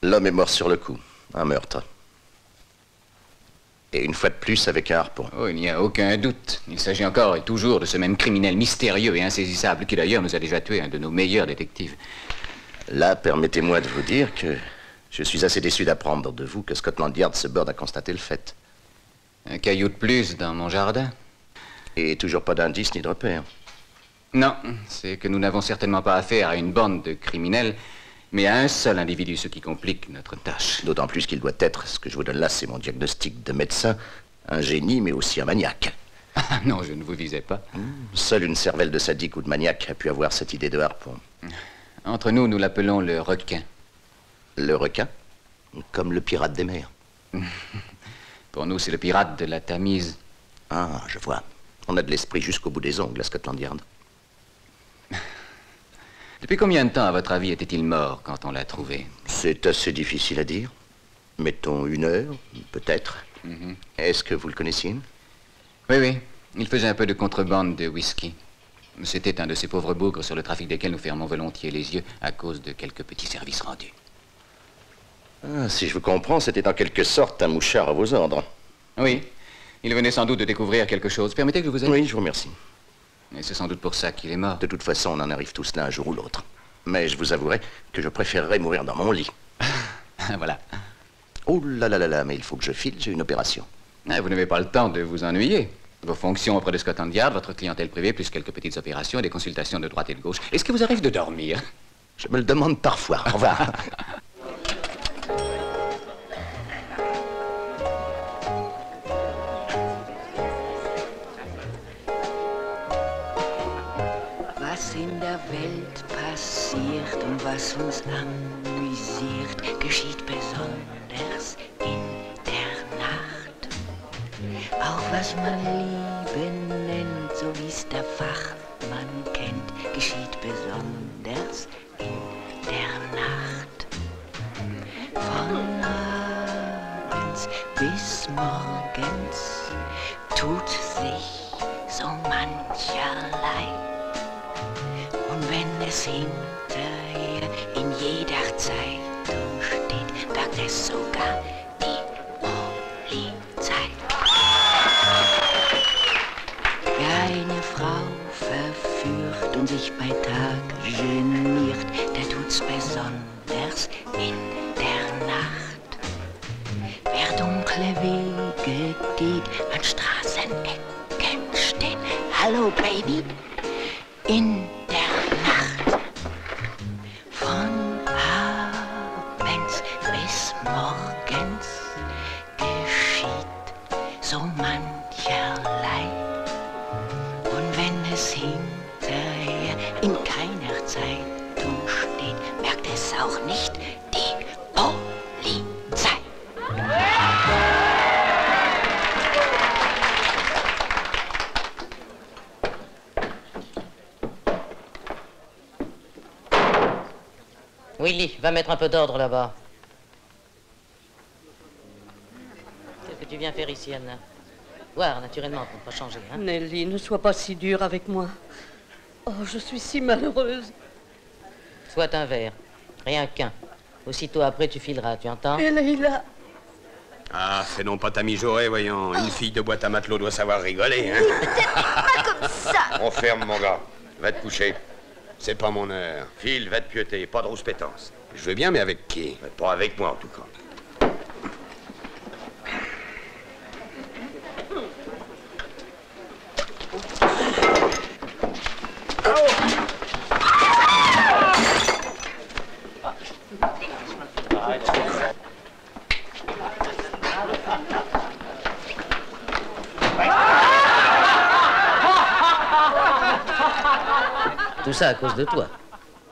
L'homme est mort sur le coup. Un meurtre. Et une fois de plus avec un harpon. Oh, il n'y a aucun doute. Il s'agit encore et toujours de ce même criminel mystérieux et insaisissable qui d'ailleurs nous a déjà tué un de nos meilleurs détectives. Là, permettez-moi de vous dire que je suis assez déçu d'apprendre de vous que Scotland Yard se borne à constater le fait. Un caillou de plus dans mon jardin. Et toujours pas d'indice ni de repère. Non, c'est que nous n'avons certainement pas affaire à une bande de criminels, mais à un seul individu, ce qui complique notre tâche. D'autant plus qu'il doit être, ce que je vous donne là, c'est mon diagnostic de médecin, un génie, mais aussi un maniaque. Ah non, je ne vous visais pas. Seule une cervelle de sadique ou de maniaque a pu avoir cette idée de harpon. Entre nous, nous l'appelons le requin. Le requin? Comme le pirate des mers. Pour nous, c'est le pirate de la Tamise. Ah, je vois. On a de l'esprit jusqu'au bout des ongles à Scotland Yard. Depuis combien de temps, à votre avis, était-il mort quand on l'a trouvé? C'est assez difficile à dire. Mettons 1 heure, peut-être. Est-ce que vous le connaissiez? Oui, oui. Il faisait un peu de contrebande de whisky. C'était un de ces pauvres bougres sur le trafic desquels nous fermons volontiers les yeux à cause de quelques petits services rendus. Ah, si je vous comprends, c'était en quelque sorte un mouchard à vos ordres. Oui. Il venait sans doute de découvrir quelque chose. Permettez que je vous aide? Oui, je vous remercie. Et c'est sans doute pour ça qu'il est mort. De toute façon, on en arrive tous là un jour ou l'autre. Mais je vous avouerai que je préférerais mourir dans mon lit. Voilà. Oh là là là là, mais il faut que je file, j'ai une opération. Ah, vous n'avez pas le temps de vous ennuyer. Vos fonctions auprès de Scotland Yard, votre clientèle privée, plus quelques petites opérations et des consultations de droite et de gauche. Est-ce que vous arrive de dormir? Je me le demande parfois. Au revoir. Was in der Welt passiert und was uns amüsiert, geschieht besonders in der Nacht. Auch was man Liebe nennt, so wie's der Fachmann kennt, geschieht besonders in der Nacht. Von abends bis morgens tut sich so mancherlei. Und wenn es hinterher in jeder Zeitung steht, merkt es sogar die Polizei. Wer eine Frau verführt und sich bei Tag geniert, der tut's besonders in der Nacht. Wer dunkle Wege geht, an Straßenecken steht, hallo Baby, in der Nacht. Von abends bis morgens geschieht so mancherlei. Und wenn es hinterher in keiner Zeitung steht, merkt es auch nicht die Polizei. Willy, va mettre un peu d'ordre là-bas. Qu'est-ce que tu viens faire ici, Anna? Voir, naturellement, pour ne pas changer, hein? Nelly, ne sois pas si dure avec moi. Oh, je suis si malheureuse. Soit un verre. Rien qu'un. Aussitôt après, tu fileras, tu entends? Et Leïla? Ah, fais non pas ta mijaurée, voyons. Une fille de boîte à matelot doit savoir rigoler, hein. Pas comme ça. On ferme, mon gars. Va te coucher. C'est pas mon heure. File, va te pieuter. Pas de rouspétance. Je veux bien, mais avec qui? Pas avec moi, en tout cas. Tout ça à cause de toi.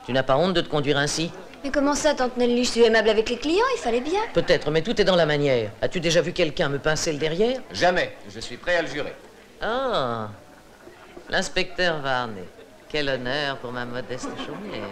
Tu n'as pas honte de te conduire ainsi? Mais comment ça, tante Nelly? Je suis aimable avec les clients, il fallait bien. Peut-être, mais tout est dans la manière. As-tu déjà vu quelqu'un me pincer le derrière? Jamais. Je suis prêt à le jurer. Ah, l'inspecteur Varney. Quel honneur pour ma modeste chaumière.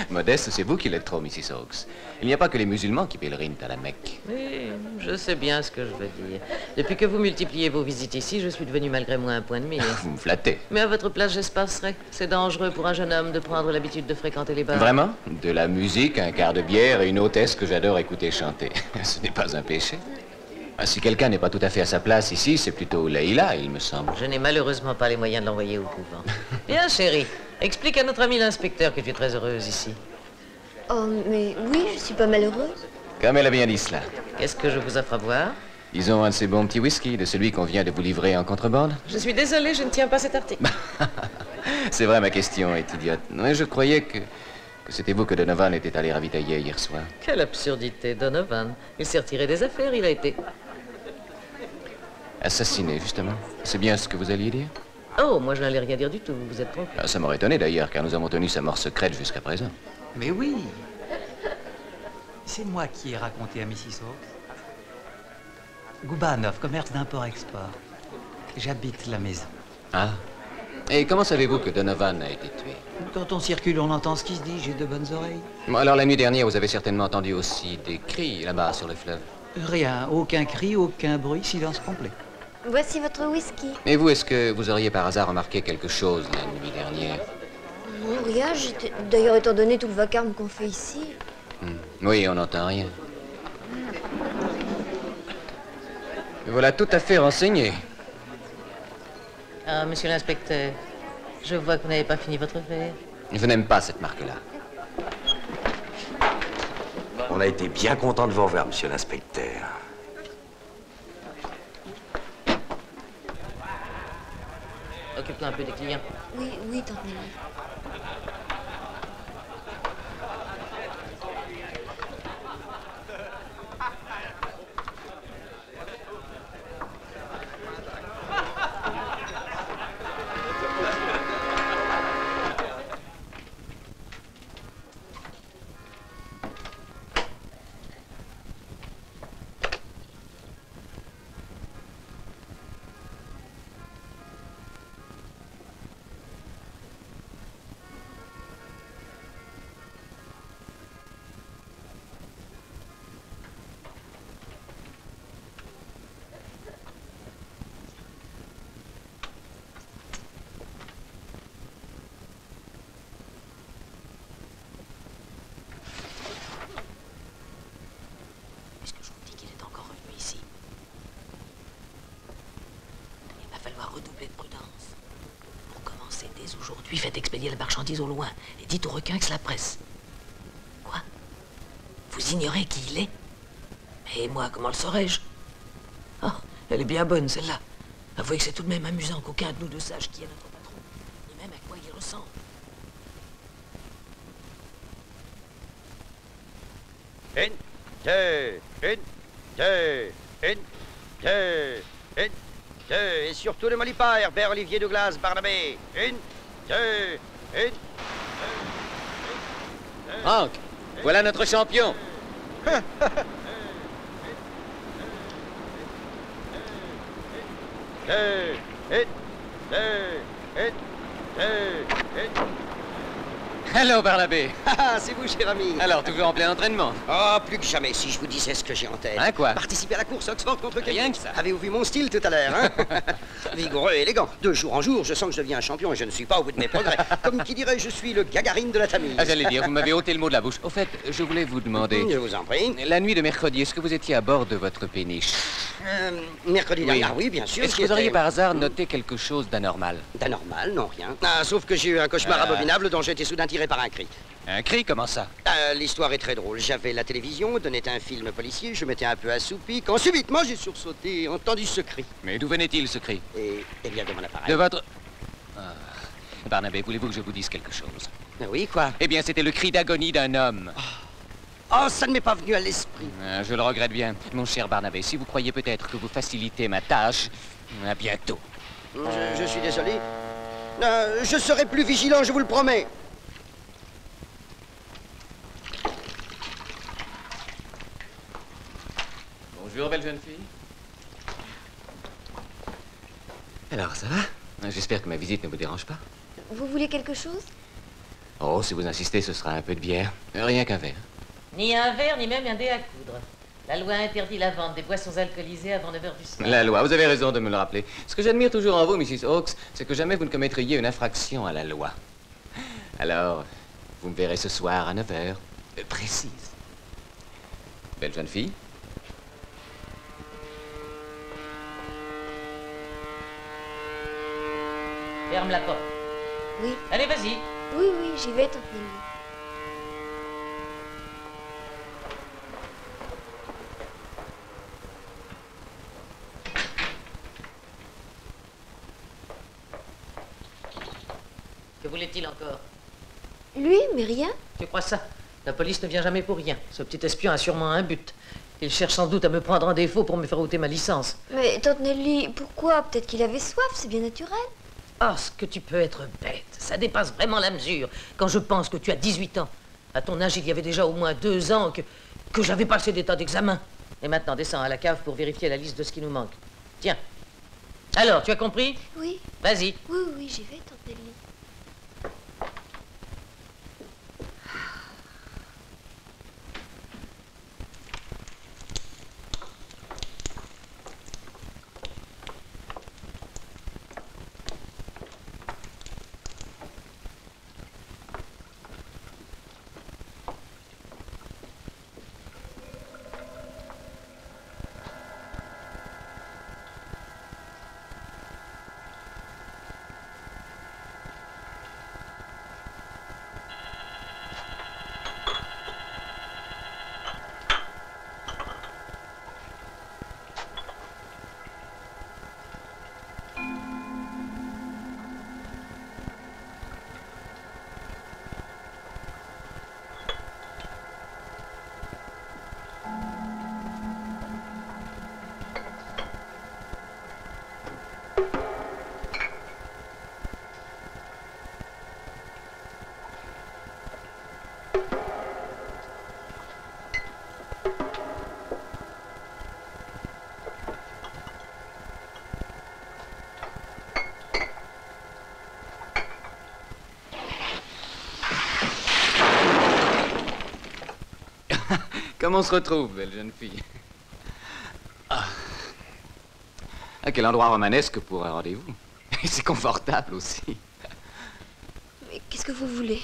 Modeste, c'est vous qui l'êtes trop, Mrs. Hawkes. Il n'y a pas que les musulmans qui pèlerinent à la Mecque. Oui, je sais bien ce que je veux dire. Depuis que vous multipliez vos visites ici, je suis devenu malgré moi un point de mire. Vous me flattez. Mais à votre place, j'espacerais. C'est dangereux pour un jeune homme de prendre l'habitude de fréquenter les bars. Vraiment? De la musique, un quart de bière et une hôtesse que j'adore écouter chanter. Ce n'est pas un péché. Si quelqu'un n'est pas tout à fait à sa place ici, c'est plutôt Leïla, il me semble. Je n'ai malheureusement pas les moyens de l'envoyer au couvent. Bien, chérie, explique à notre ami l'inspecteur que tu es très heureuse ici. Oh, mais oui, je suis pas malheureuse. Comme elle a bien dit cela. Qu'est-ce que je vous offre à boire? Disons un de ces bons petits whisky, de celui qu'on vient de vous livrer en contrebande. Je suis désolée, je ne tiens pas cet article. C'est vrai, ma question est idiote. Mais je croyais que c'était vous que Donovan était allé ravitailler hier soir. Quelle absurdité, Donovan. Il s'est retiré des affaires, il a été... Assassiné, justement. C'est bien ce que vous alliez dire? Oh, moi je n'allais rien dire du tout, vous êtes trompé. Ah, ça m'aurait étonné d'ailleurs, car nous avons tenu sa mort secrète jusqu'à présent. Mais oui. C'est moi qui ai raconté à Mrs. Hawkes. Goubanov, commerce d'import-export. J'habite la maison. Ah. Et comment savez-vous que Donovan a été tué? Quand on circule, on entend ce qui se dit. J'ai de bonnes oreilles. Bon, alors la nuit dernière, vous avez certainement entendu aussi des cris là-bas sur le fleuve. Rien, aucun cri, aucun bruit, silence complet. Voici votre whisky. Et vous, est-ce que vous auriez par hasard remarqué quelque chose la nuit dernière? Non, rien. D'ailleurs, étant donné tout le vacarme qu'on fait ici... Oui, on n'entend rien. Me voilà tout à fait renseigné. Ah, monsieur l'inspecteur, je vois que vous n'avez pas fini votre verre. Je n'aime pas cette marque-là. On a été bien content de vous revoir, monsieur l'inspecteur. Occupe-toi un peu des clients. Oui, oui, tante Nelly. Redoubler de prudence. Pour commencer, dès aujourd'hui, faites expédier la marchandise au loin et dites aux requins que c'est la presse. Quoi? Vous ignorez qui il est? Et moi, comment le saurais-je? Oh, elle est bien bonne, celle-là. Avouez que c'est tout de même amusant qu'aucun de nous deux sache qui est notre patron, ni même à quoi il ressemble. Une, deux, et surtout ne m'oublie pas, Herbert Olivier Douglas Barnabé. Une, deux. Hank, voilà notre champion. Hello, Barnabé. Ah, c'est vous, cher ami. Alors, toujours en plein entraînement? Oh, plus que jamais, si je vous disais ce que j'ai en tête. Hein, quoi? Participer à la course Oxford contre Rien Cambridge. que ça. Avez-vous vu mon style tout à l'heure, hein? Vigoureux et élégant. De jour en jour, je sens que je deviens un champion et je ne suis pas au bout de mes progrès. Comme qui dirait, je suis le Gagarine de la Tamise. Ah, j'allais dire, vous m'avez ôté le mot de la bouche. Au fait, je voulais vous demander... Je vous en prie. La nuit de mercredi, est-ce que vous étiez à bord de votre péniche? Mercredi dernier, Oui. oui, bien sûr. Est-ce que vous auriez par hasard noté quelque chose d'anormal? D'anormal, non, rien. Ah, sauf que j'ai eu un cauchemar abominable dont j'ai été soudain tiré par un cri. Un cri, comment ça? L'histoire est très drôle. J'avais la télévision, donnait un film policier, je m'étais un peu assoupi, quand subitement j'ai sursauté et entendu ce cri. Mais d'où venait-il, ce cri? Et bien de mon appareil. De votre... Barnabé, voulez-vous que je vous dise quelque chose? Oui, quoi? Eh bien, c'était le cri d'agonie d'un homme. Oh, ça ne m'est pas venu à l'esprit. Je le regrette bien. Mon cher Barnabé, si vous croyez peut-être que vous facilitez ma tâche, à bientôt. Je suis désolé. Je serai plus vigilant, je vous le promets. Bonjour, belle jeune fille. Alors, ça va? J'espère que ma visite ne vous dérange pas. Vous voulez quelque chose? Oh, si vous insistez, ce sera un peu de bière. Rien qu'un verre. Ni un verre, ni même un dé à coudre. La loi interdit la vente des boissons alcoolisées avant 9 heures du soir. La loi, vous avez raison de me le rappeler. Ce que j'admire toujours en vous, Mrs. Hawkes, c'est que jamais vous ne commettriez une infraction à la loi. Alors, vous me verrez ce soir à 9 heures. Précise. Belle jeune fille. Ferme la porte. Oui. Allez, vas-y. Oui, oui, j'y vais, tante Nelly. Que voulait-il encore? Lui, mais rien. Tu crois ça? La police ne vient jamais pour rien. Ce petit espion a sûrement un but. Il cherche sans doute à me prendre en défaut pour me faire ôter ma licence. Mais tante Nelly, pourquoi? Peut-être qu'il avait soif, c'est bien naturel. Ah, ce que tu peux être bête. Ça dépasse vraiment la mesure. Quand je pense que tu as 18 ans. À ton âge, il y avait déjà au moins 2 ans que j'avais passé des tas d'examens. Et maintenant, descends à la cave pour vérifier la liste de ce qui nous manque. Tiens. Alors, tu as compris? Oui. Vas-y. Oui, oui, j'y vais, tante Nelly. Comment on se retrouve, belle jeune fille? Ah. À quel endroit romanesque pour un rendez-vous? C'est confortable aussi. Mais qu'est-ce que vous voulez?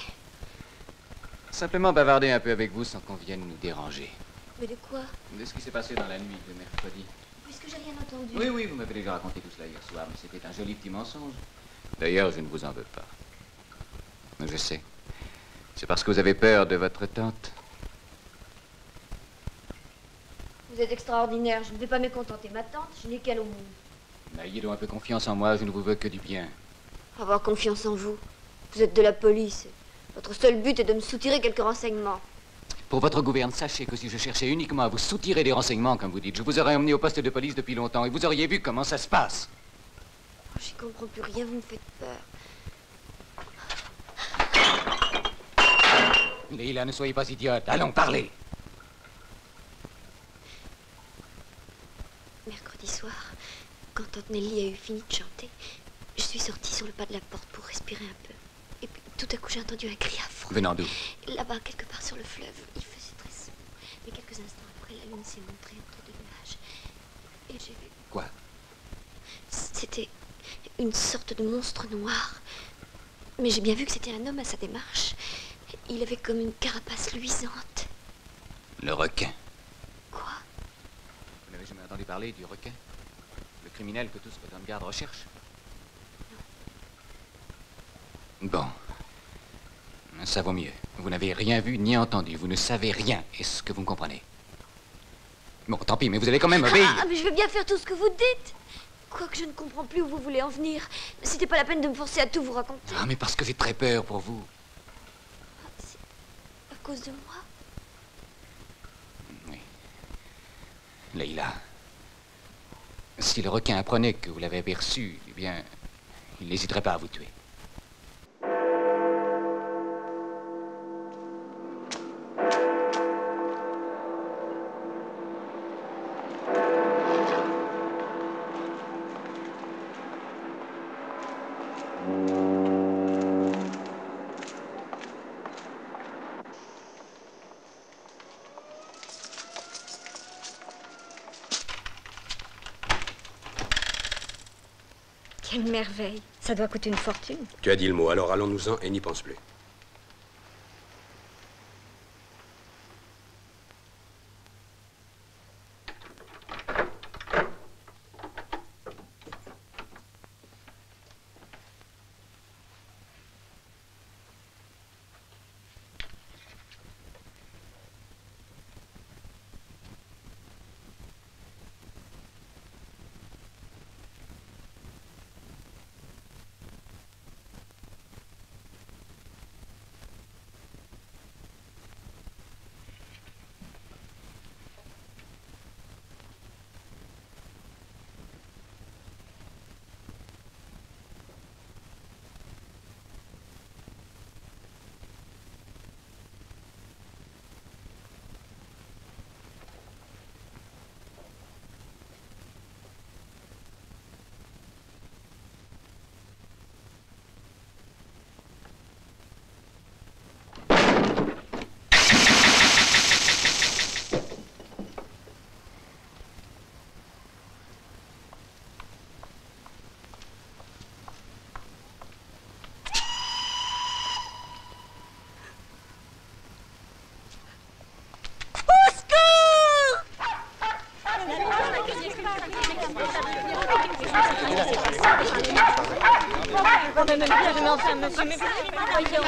Simplement bavarder un peu avec vous sans qu'on vienne nous déranger. Mais de quoi? De ce qui s'est passé dans la nuit de mercredi. Puisque j'ai rien entendu. Oui, oui, vous m'avez déjà raconté tout cela hier soir, mais c'était un joli petit mensonge. D'ailleurs, je ne vous en veux pas. Je sais. C'est parce que vous avez peur de votre tante. Vous êtes extraordinaire, je ne vais pas mécontenter ma tante, je n'ai qu'elle au monde. Ayez donc un peu confiance en moi, je ne vous veux que du bien. Avoir confiance en vous. Vous êtes de la police. Votre seul but est de me soutirer quelques renseignements. Pour votre gouverne, sachez que si je cherchais uniquement à vous soutirer des renseignements, comme vous dites, je vous aurais emmené au poste de police depuis longtemps et vous auriez vu comment ça se passe. Oh, j'y comprends plus rien, vous me faites peur. Leila, ne soyez pas idiote. Allons, parlez. Mercredi soir, quand tante Nelly a eu fini de chanter, je suis sortie sur le pas de la porte pour respirer un peu. Et puis tout à coup j'ai entendu un cri affreux. Venant d'où? Là-bas, quelque part sur le fleuve, il faisait très sombre. Mais quelques instants après, la lune s'est montrée entre deux nuages. Et j'ai vu... Quoi? C'était une sorte de monstre noir. Mais j'ai bien vu que c'était un homme à sa démarche. Il avait comme une carapace luisante. Le requin. Quoi? Vous n'avez jamais entendu parler du requin? Le criminel que tout Scotland Yard recherche? Bon. Ça vaut mieux. Vous n'avez rien vu ni entendu. Vous ne savez rien. Est-ce que vous me comprenez? Bon, tant pis, mais vous allez quand même obéir. Ah, mais je veux bien faire tout ce que vous dites. Quoique je ne comprends plus où vous voulez en venir. C'était pas la peine de me forcer à tout vous raconter. Ah, mais parce que j'ai très peur pour vous. C'est à cause de moi? Oui. Leila. Si le requin apprenait que vous l'avez aperçu, eh bien, il n'hésiterait pas à vous tuer. Une merveille. Ça doit coûter une fortune. Tu as dit le mot, alors allons-nous-en et n'y pense plus.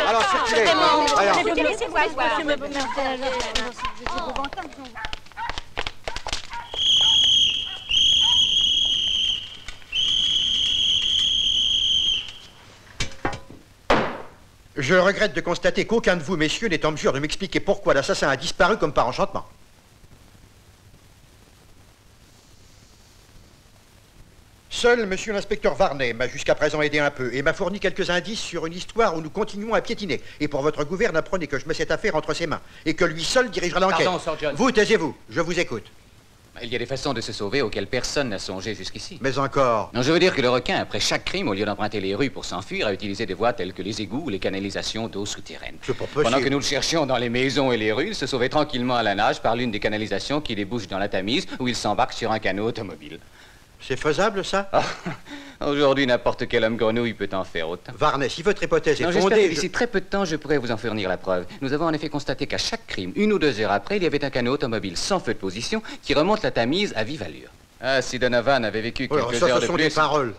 Alors, circulez. Je regrette de constater qu'aucun de vous, messieurs, n'est en mesure de m'expliquer pourquoi l'assassin a disparu comme par enchantement. Seul monsieur l'inspecteur Varnet m'a jusqu'à présent aidé un peu et m'a fourni quelques indices sur une histoire où nous continuons à piétiner. Et pour votre gouverne, apprenez que je mets cette affaire entre ses mains et que lui seul dirigera l'enquête. Pardon, Sergeant. Vous, taisez-vous, je vous écoute. Il y a des façons de se sauver auxquelles personne n'a songé jusqu'ici. Mais encore... Non, je veux dire que le requin, après chaque crime, au lieu d'emprunter les rues pour s'enfuir, a utilisé des voies telles que les égouts ou les canalisations d'eau souterraine. C'est pas possible. Pendant que nous le cherchions dans les maisons et les rues, il se sauvait tranquillement à la nage par l'une des canalisations qui débouche dans la Tamise, où il s'embarque sur un canot automobile. C'est faisable, ça? Aujourd'hui, n'importe quel homme grenouille peut en faire autant. Varnet, si votre hypothèse est J'espère fondée... que d'ici très peu de temps, je pourrai vous en fournir la preuve. Nous avons en effet constaté qu'à chaque crime, 1 ou 2 heures après, il y avait un canot automobile sans feu de position qui remonte la Tamise à vive allure. Ah, si Donovan avait vécu quelques heures de plus... Ce sont des paroles.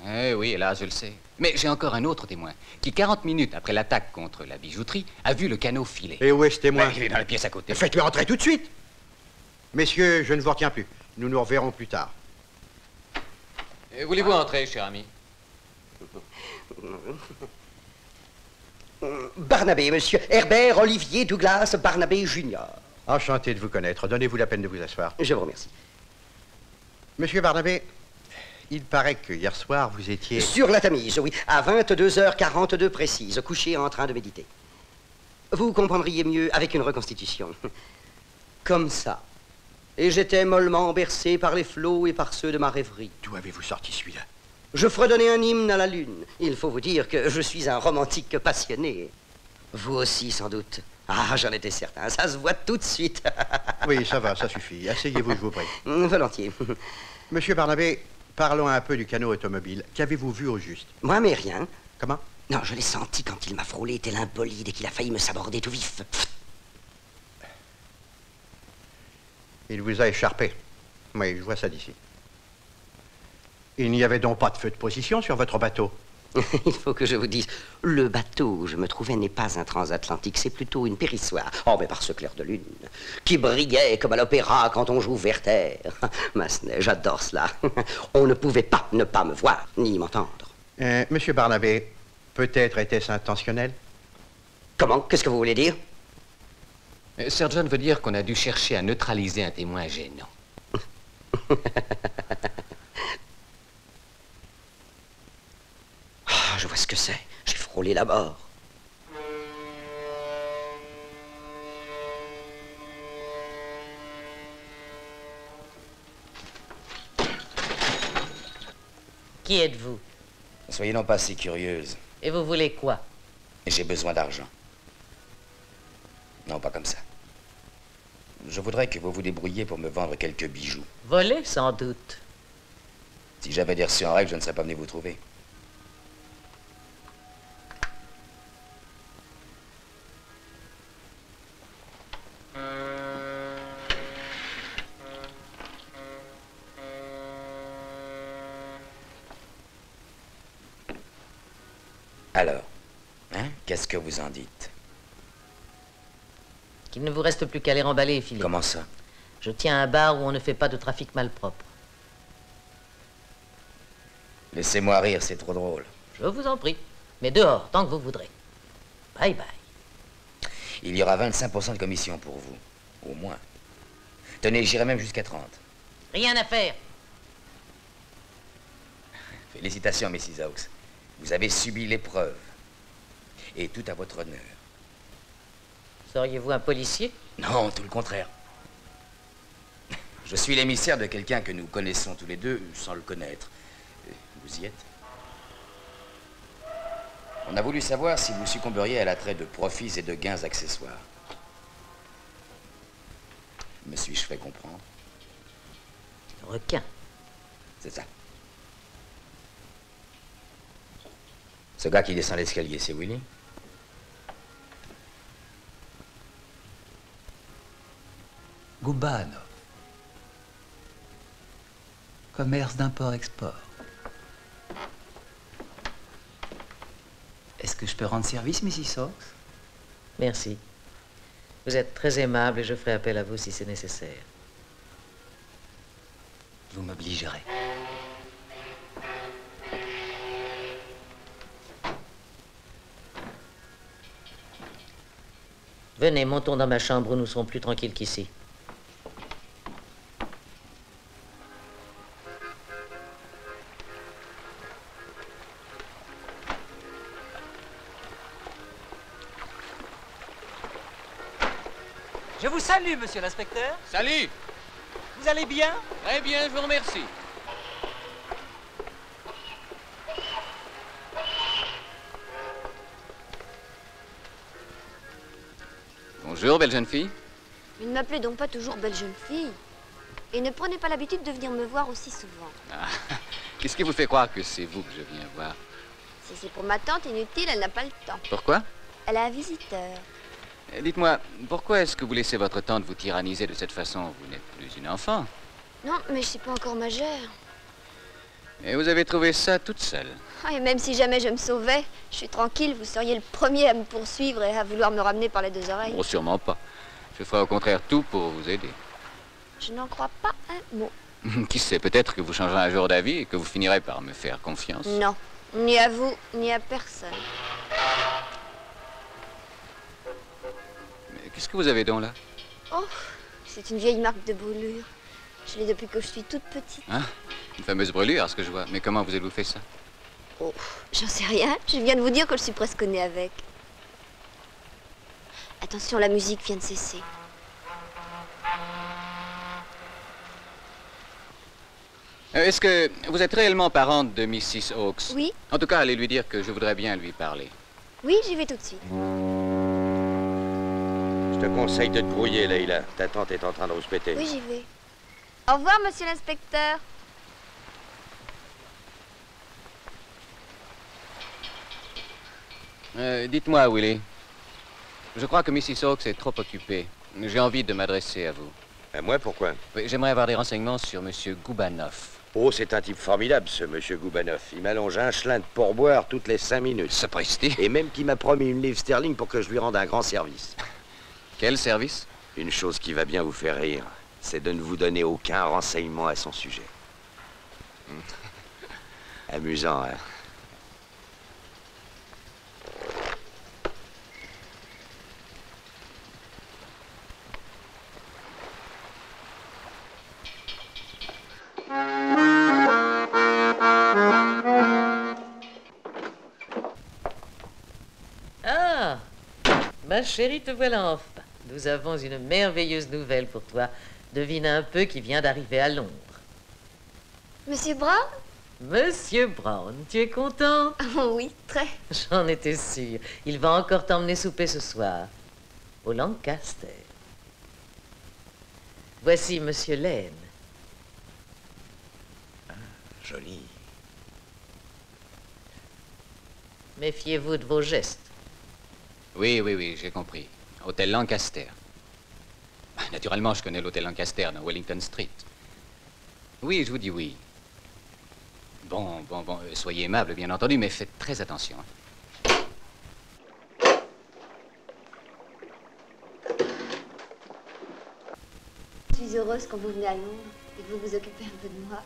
Eh oui, là, je le sais. Mais j'ai encore un autre témoin qui, 40 minutes après l'attaque contre la bijouterie, a vu le canot filer. Et où est ce témoin? Il est dans la pièce à côté. Faites-le entrer tout de suite. Messieurs, je ne vous retiens plus. Nous nous reverrons plus tard. Voulez-vous entrer, cher ami? Barnabé, monsieur. Herbert Olivier Douglas Barnabé Junior. Enchanté de vous connaître. Donnez-vous la peine de vous asseoir. Je vous remercie. Monsieur Barnabé, il paraît que hier soir, vous étiez... Sur la Tamise, oui. À 22h42 précises, couché en train de méditer. Vous comprendriez mieux avec une reconstitution. Comme ça. Et j'étais mollement bercé par les flots et par ceux de ma rêverie. D'où avez-vous sorti celui-là? Je fredonnais un hymne à la lune. Il faut vous dire que je suis un romantique passionné. Vous aussi, sans doute. Ah, j'en étais certain. Ça se voit tout de suite. Oui, ça va, ça suffit. Asseyez-vous, je vous prie. Volontiers. Monsieur Barnabé, parlons un peu du canot automobile. Qu'avez-vous vu au juste? Moi, mais rien. Comment? Non, je l'ai senti quand il m'a frôlé tel un bolide et qu'il a failli me saborder tout vif. Il vous a échappé. Oui, je vois ça d'ici. Il n'y avait donc pas de feu de position sur votre bateau? Il faut que je vous dise, le bateau où je me trouvais n'est pas un transatlantique, c'est plutôt une périssoire. Oh, mais par ce clair de lune, qui brillait comme à l'opéra quand on joue Werther. Massenet, j'adore cela. On ne pouvait pas ne pas me voir, ni m'entendre. Monsieur Barnabé, peut-être était-ce intentionnel? Comment? Qu'est-ce que vous voulez dire? Sir John veut dire qu'on a dû chercher à neutraliser un témoin gênant. Ah, je vois ce que c'est. J'ai frôlé la mort. Qui êtes-vous? Soyez non pas si curieuse. Et vous voulez quoi? J'ai besoin d'argent. Non, pas comme ça. Je voudrais que vous vous débrouilliez pour me vendre quelques bijoux. Voler, sans doute. Si j'avais des reçus en règle, je ne serais pas venu vous trouver. Alors, hein, qu'est-ce que vous en dites? Qu'il ne vous reste plus qu'à les remballer et filer. Comment ça? Je tiens un bar où on ne fait pas de trafic malpropre. Laissez-moi rire, c'est trop drôle. Je vous en prie. Mais dehors, tant que vous voudrez. Bye bye. Il y aura 25% de commission pour vous. Au moins. Tenez, j'irai même jusqu'à 30. Rien à faire. Félicitations, Mrs. Hawks. Vous avez subi l'épreuve. Et tout à votre honneur. Seriez-vous un policier? Non, tout le contraire. Je suis l'émissaire de quelqu'un que nous connaissons tous les deux sans le connaître. Vous y êtes? On a voulu savoir si vous succomberiez à l'attrait de profits et de gains accessoires. Me suis-je fait comprendre? Requin. C'est ça. Ce gars qui descend l'escalier, c'est Willy? Gubanov. Commerce d'import-export. Est-ce que je peux rendre service, Mrs. Hawks? Merci. Vous êtes très aimable et je ferai appel à vous si c'est nécessaire. Vous m'obligerez. Venez, montons dans ma chambre où nous serons plus tranquilles qu'ici. Je vous salue, monsieur l'inspecteur. Salut! Vous allez bien? Très bien, je vous remercie. Bonjour, belle jeune fille. Mais ne m'appelez donc pas toujours belle jeune fille. Et ne prenez pas l'habitude de venir me voir aussi souvent. Ah, qu'est-ce qui vous fait croire que c'est vous que je viens voir? Si c'est pour ma tante, inutile, elle n'a pas le temps. Pourquoi? Elle a un visiteur. Dites-moi, pourquoi est-ce que vous laissez votre tante vous tyranniser de cette façon? Vous n'êtes plus une enfant. Non, mais je suis pas encore majeure. Et vous avez trouvé ça toute seule? Ah, et même si jamais je me sauvais, je suis tranquille, vous seriez le premier à me poursuivre et à vouloir me ramener par les deux oreilles. Oh, sûrement pas. Je ferai au contraire tout pour vous aider. Je n'en crois pas un mot. Qui sait, peut-être que vous changerez un jour d'avis et que vous finirez par me faire confiance. Non, ni à vous, ni à personne. Mais qu'est-ce que vous avez donc là? Oh, c'est une vieille marque de brûlure. Je l'ai depuis que je suis toute petite. Hein? Une fameuse brûlure, ce que je vois. Mais comment vous avez-vous fait ça? Oh, j'en sais rien. Je viens de vous dire que je suis presque née avec. Attention, la musique vient de cesser. Est-ce que vous êtes réellement parente de Mrs. Hawks? Oui. En tout cas, allez lui dire que je voudrais bien lui parler. Oui, j'y vais tout de suite. Je te conseille de te brouiller, Leila. Ta tante est en train de rouspéter. Oui, j'y vais. Au revoir, monsieur l'inspecteur. Dites-moi, Willy. Je crois que Mrs. Hawks est trop occupée. J'ai envie de m'adresser à vous. À moi, pourquoi? Oui, j'aimerais avoir des renseignements sur monsieur Gubanov. Oh, c'est un type formidable, ce monsieur Gubanov. Il m'allonge un chelin de pourboire toutes les 5 minutes. Sapristi. Et même qu'il m'a promis une livre sterling pour que je lui rende un grand service. Quel service? Une chose qui va bien vous faire rire, c'est de ne vous donner aucun renseignement à son sujet. Amusant, hein? Ah, ma chérie, te voilà enfin. Nous avons une merveilleuse nouvelle pour toi. Devine un peu qui vient d'arriver à Londres. Monsieur Brown? Monsieur Brown, tu es content? Oh oui, très. J'en étais sûre. Il va encore t'emmener souper ce soir. Au Lancaster. Voici Monsieur Lane. Ah, joli. Méfiez-vous de vos gestes. Oui, j'ai compris. Hôtel Lancaster. Naturellement, je connais l'hôtel Lancaster dans Wellington Street. Oui, je vous dis oui. Bon, soyez aimable, bien entendu, mais faites très attention. suis heureuse quand vous venez à Londres et que vous vous occupez un peu de moi.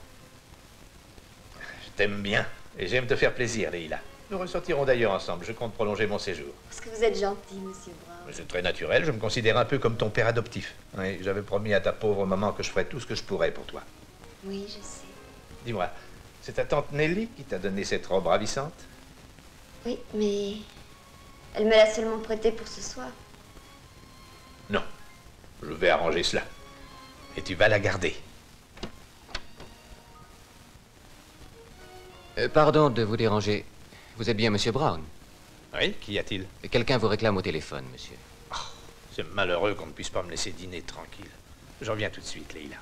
Je t'aime bien et j'aime te faire plaisir, Leila. Nous ressortirons d'ailleurs ensemble. Je compte prolonger mon séjour. Parce que vous êtes gentil, monsieur Brown. C'est très naturel. Je me considère un peu comme ton père adoptif. Oui, j'avais promis à ta pauvre maman que je ferais tout ce que je pourrais pour toi. Oui, je sais. Dis-moi, c'est ta tante Nelly qui t'a donné cette robe ravissante? Oui, mais elle me l'a seulement prêtée pour ce soir. Non. Je vais arranger cela. Et tu vas la garder. Pardon de vous déranger. Vous êtes bien monsieur Brown? Oui, qu'y a-t-il? Quelqu'un vous réclame au téléphone, monsieur. Oh, c'est malheureux qu'on ne puisse pas me laisser dîner tranquille. Je reviens tout de suite, Leila.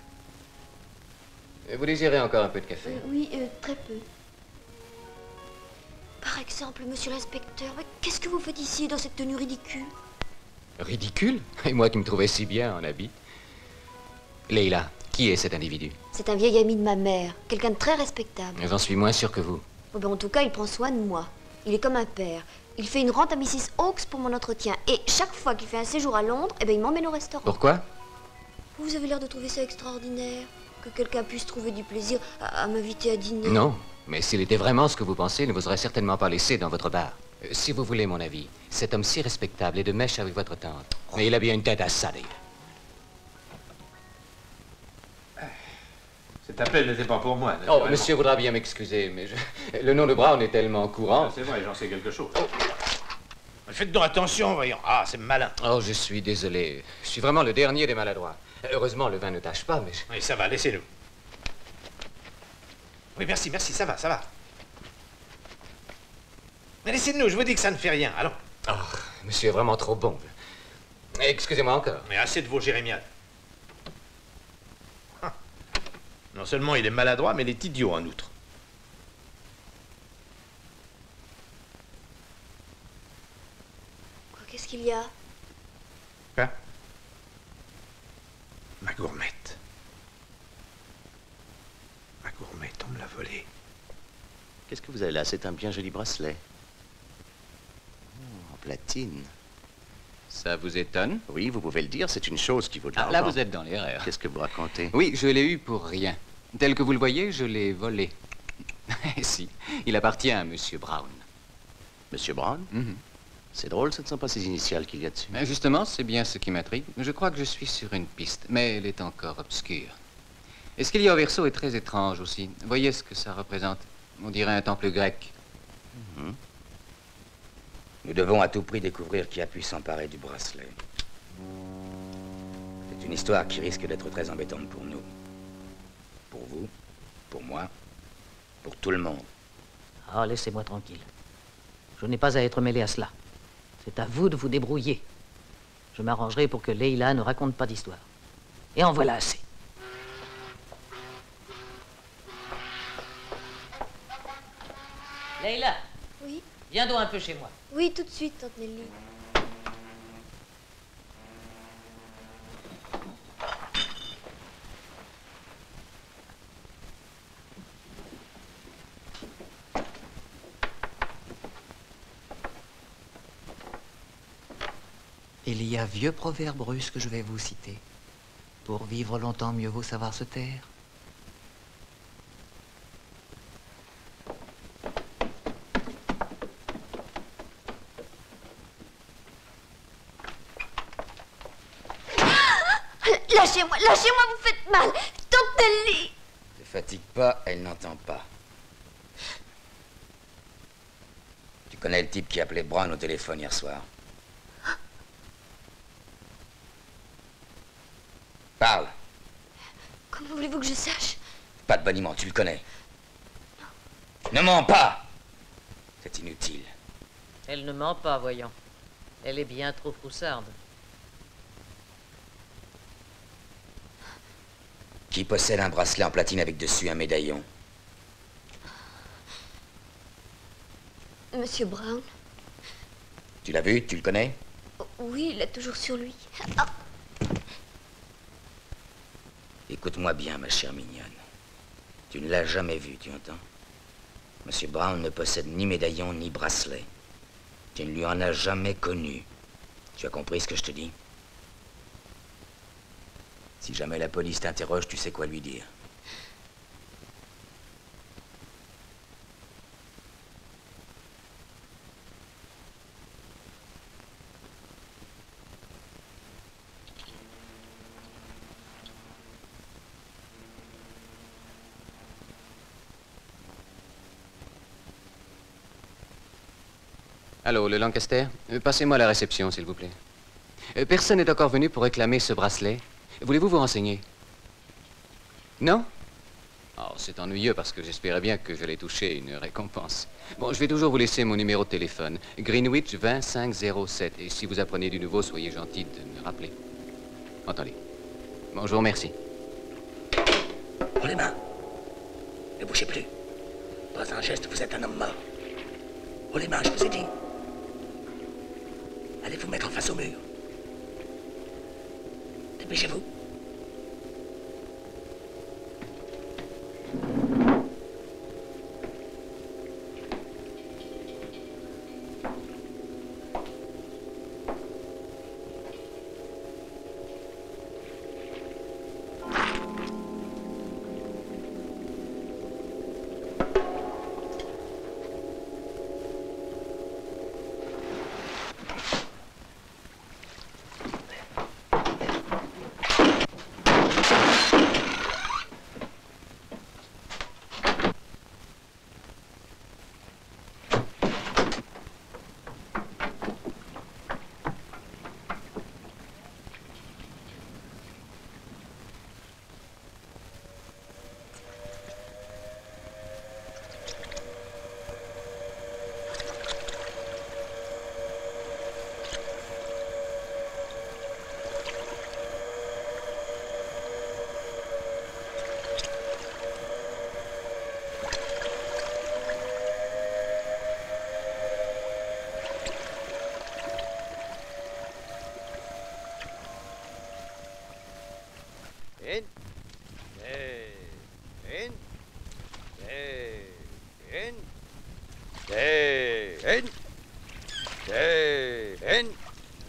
Vous désirez encore un peu de café? Oui, très peu. Par exemple, monsieur l'inspecteur, mais qu'est-ce que vous faites ici dans cette tenue ridicule? Ridicule? Et moi qui me trouvais si bien en habit. Leila, qui est cet individu? C'est un vieil ami de ma mère, quelqu'un de très respectable. J'en suis moins sûr que vous. Oh ben, en tout cas, il prend soin de moi. Il est comme un père. Il fait une rente à Mrs. Hawkes pour mon entretien. Et chaque fois qu'il fait un séjour à Londres, eh ben, il m'emmène au restaurant. Pourquoi? Vous avez l'air de trouver ça extraordinaire. Que quelqu'un puisse trouver du plaisir à m'inviter à dîner. Non, mais s'il était vraiment ce que vous pensez, il ne vous aurait certainement pas laissé dans votre bar. Si vous voulez mon avis, cet homme si respectable est de mèche avec votre tante. Mais il a bien une tête à ça, d'ailleurs. Cet appel n'était pas pour moi. Oh, monsieur voudra bien m'excuser, mais le nom de Brown est tellement courant. C'est vrai, j'en sais quelque chose. Oh. Faites donc attention, voyons. Ah, c'est malin. Oh, je suis désolé. Je suis vraiment le dernier des maladroits. Heureusement, le vin ne tâche pas, mais... Oui, ça va, laissez-nous. Oui, merci, merci, ça va, ça va. Mais laissez-nous, je vous dis que ça ne fait rien, allons. Oh, monsieur est vraiment trop bon. Excusez-moi encore. Mais assez de vos jérémiades. Non seulement il est maladroit, mais il est idiot en outre. Quoi, qu'est-ce qu'il y a? Quoi? Ma gourmette. Ma gourmette, on me l'a volée. Qu'est-ce que vous avez là? C'est un bien joli bracelet. Oh, en platine. Ça vous étonne? Oui, vous pouvez le dire, c'est une chose qui vaut de l'argent. Là, vous êtes dans l'erreur. Qu'est-ce que vous racontez? Oui, je l'ai eu pour rien. Tel que vous le voyez, je l'ai volé. Si, il appartient à monsieur Brown. Monsieur Brown? C'est drôle, ce ne sont pas ses initiales qu'il y a dessus. Mais justement, c'est bien ce qui m'intrigue. Je crois que je suis sur une piste, mais elle est encore obscure. Et ce qu'il y a au verso est très étrange aussi. Voyez ce que ça représente. On dirait un temple grec. Nous devons à tout prix découvrir qui a pu s'emparer du bracelet. C'est une histoire qui risque d'être très embêtante pour nous. Pour vous, pour moi, pour tout le monde. Ah, laissez-moi tranquille. Je n'ai pas à être mêlé à cela. C'est à vous de vous débrouiller. Je m'arrangerai pour que Leila ne raconte pas d'histoire. Et en voilà assez. Leila. Oui? Viens donc un peu chez moi. Oui, tout de suite, tante Nelly. Il y a vieux proverbe russe que je vais vous citer. Pour vivre longtemps, mieux vaut savoir se taire. Lâchez-moi, vous faites mal. Tante Nelly. Ne fatigue pas, elle n'entend pas. Tu connais le type qui appelait Brown au téléphone hier soir? Parle. Comment voulez-vous que je sache? Pas de boniment, tu le connais. Ne mens pas. C'est inutile. Elle ne ment pas, voyons. Elle est bien trop froussarde. Qui possède un bracelet en platine avec dessus un médaillon? Monsieur Brown. Tu l'as vu? Tu le connais? Oh, oui, il l'a toujours sur lui. Ah. Écoute-moi bien, ma chère mignonne. Tu ne l'as jamais vu, tu entends? Monsieur Brown ne possède ni médaillon ni bracelet. Tu ne lui en as jamais connu. Tu as compris ce que je te dis? Si jamais la police t'interroge, tu sais quoi lui dire. Allô, le Lancaster? Passez-moi à la réception, s'il vous plaît. Personne n'est encore venu pour réclamer ce bracelet. Voulez-vous vous renseigner? Non? Oh, c'est ennuyeux parce que j'espérais bien que j'allais toucher une récompense. Bon, je vais toujours vous laisser mon numéro de téléphone. Greenwich 2507. Et si vous apprenez du nouveau, soyez gentil de me rappeler. Entendez. Bon, je vous remercie. Pour les mains. Ne bougez plus. Pas un geste, vous êtes un homme mort. Pour les mains, je vous ai dit. Allez vous mettre face au mur. Dépêchez-vous.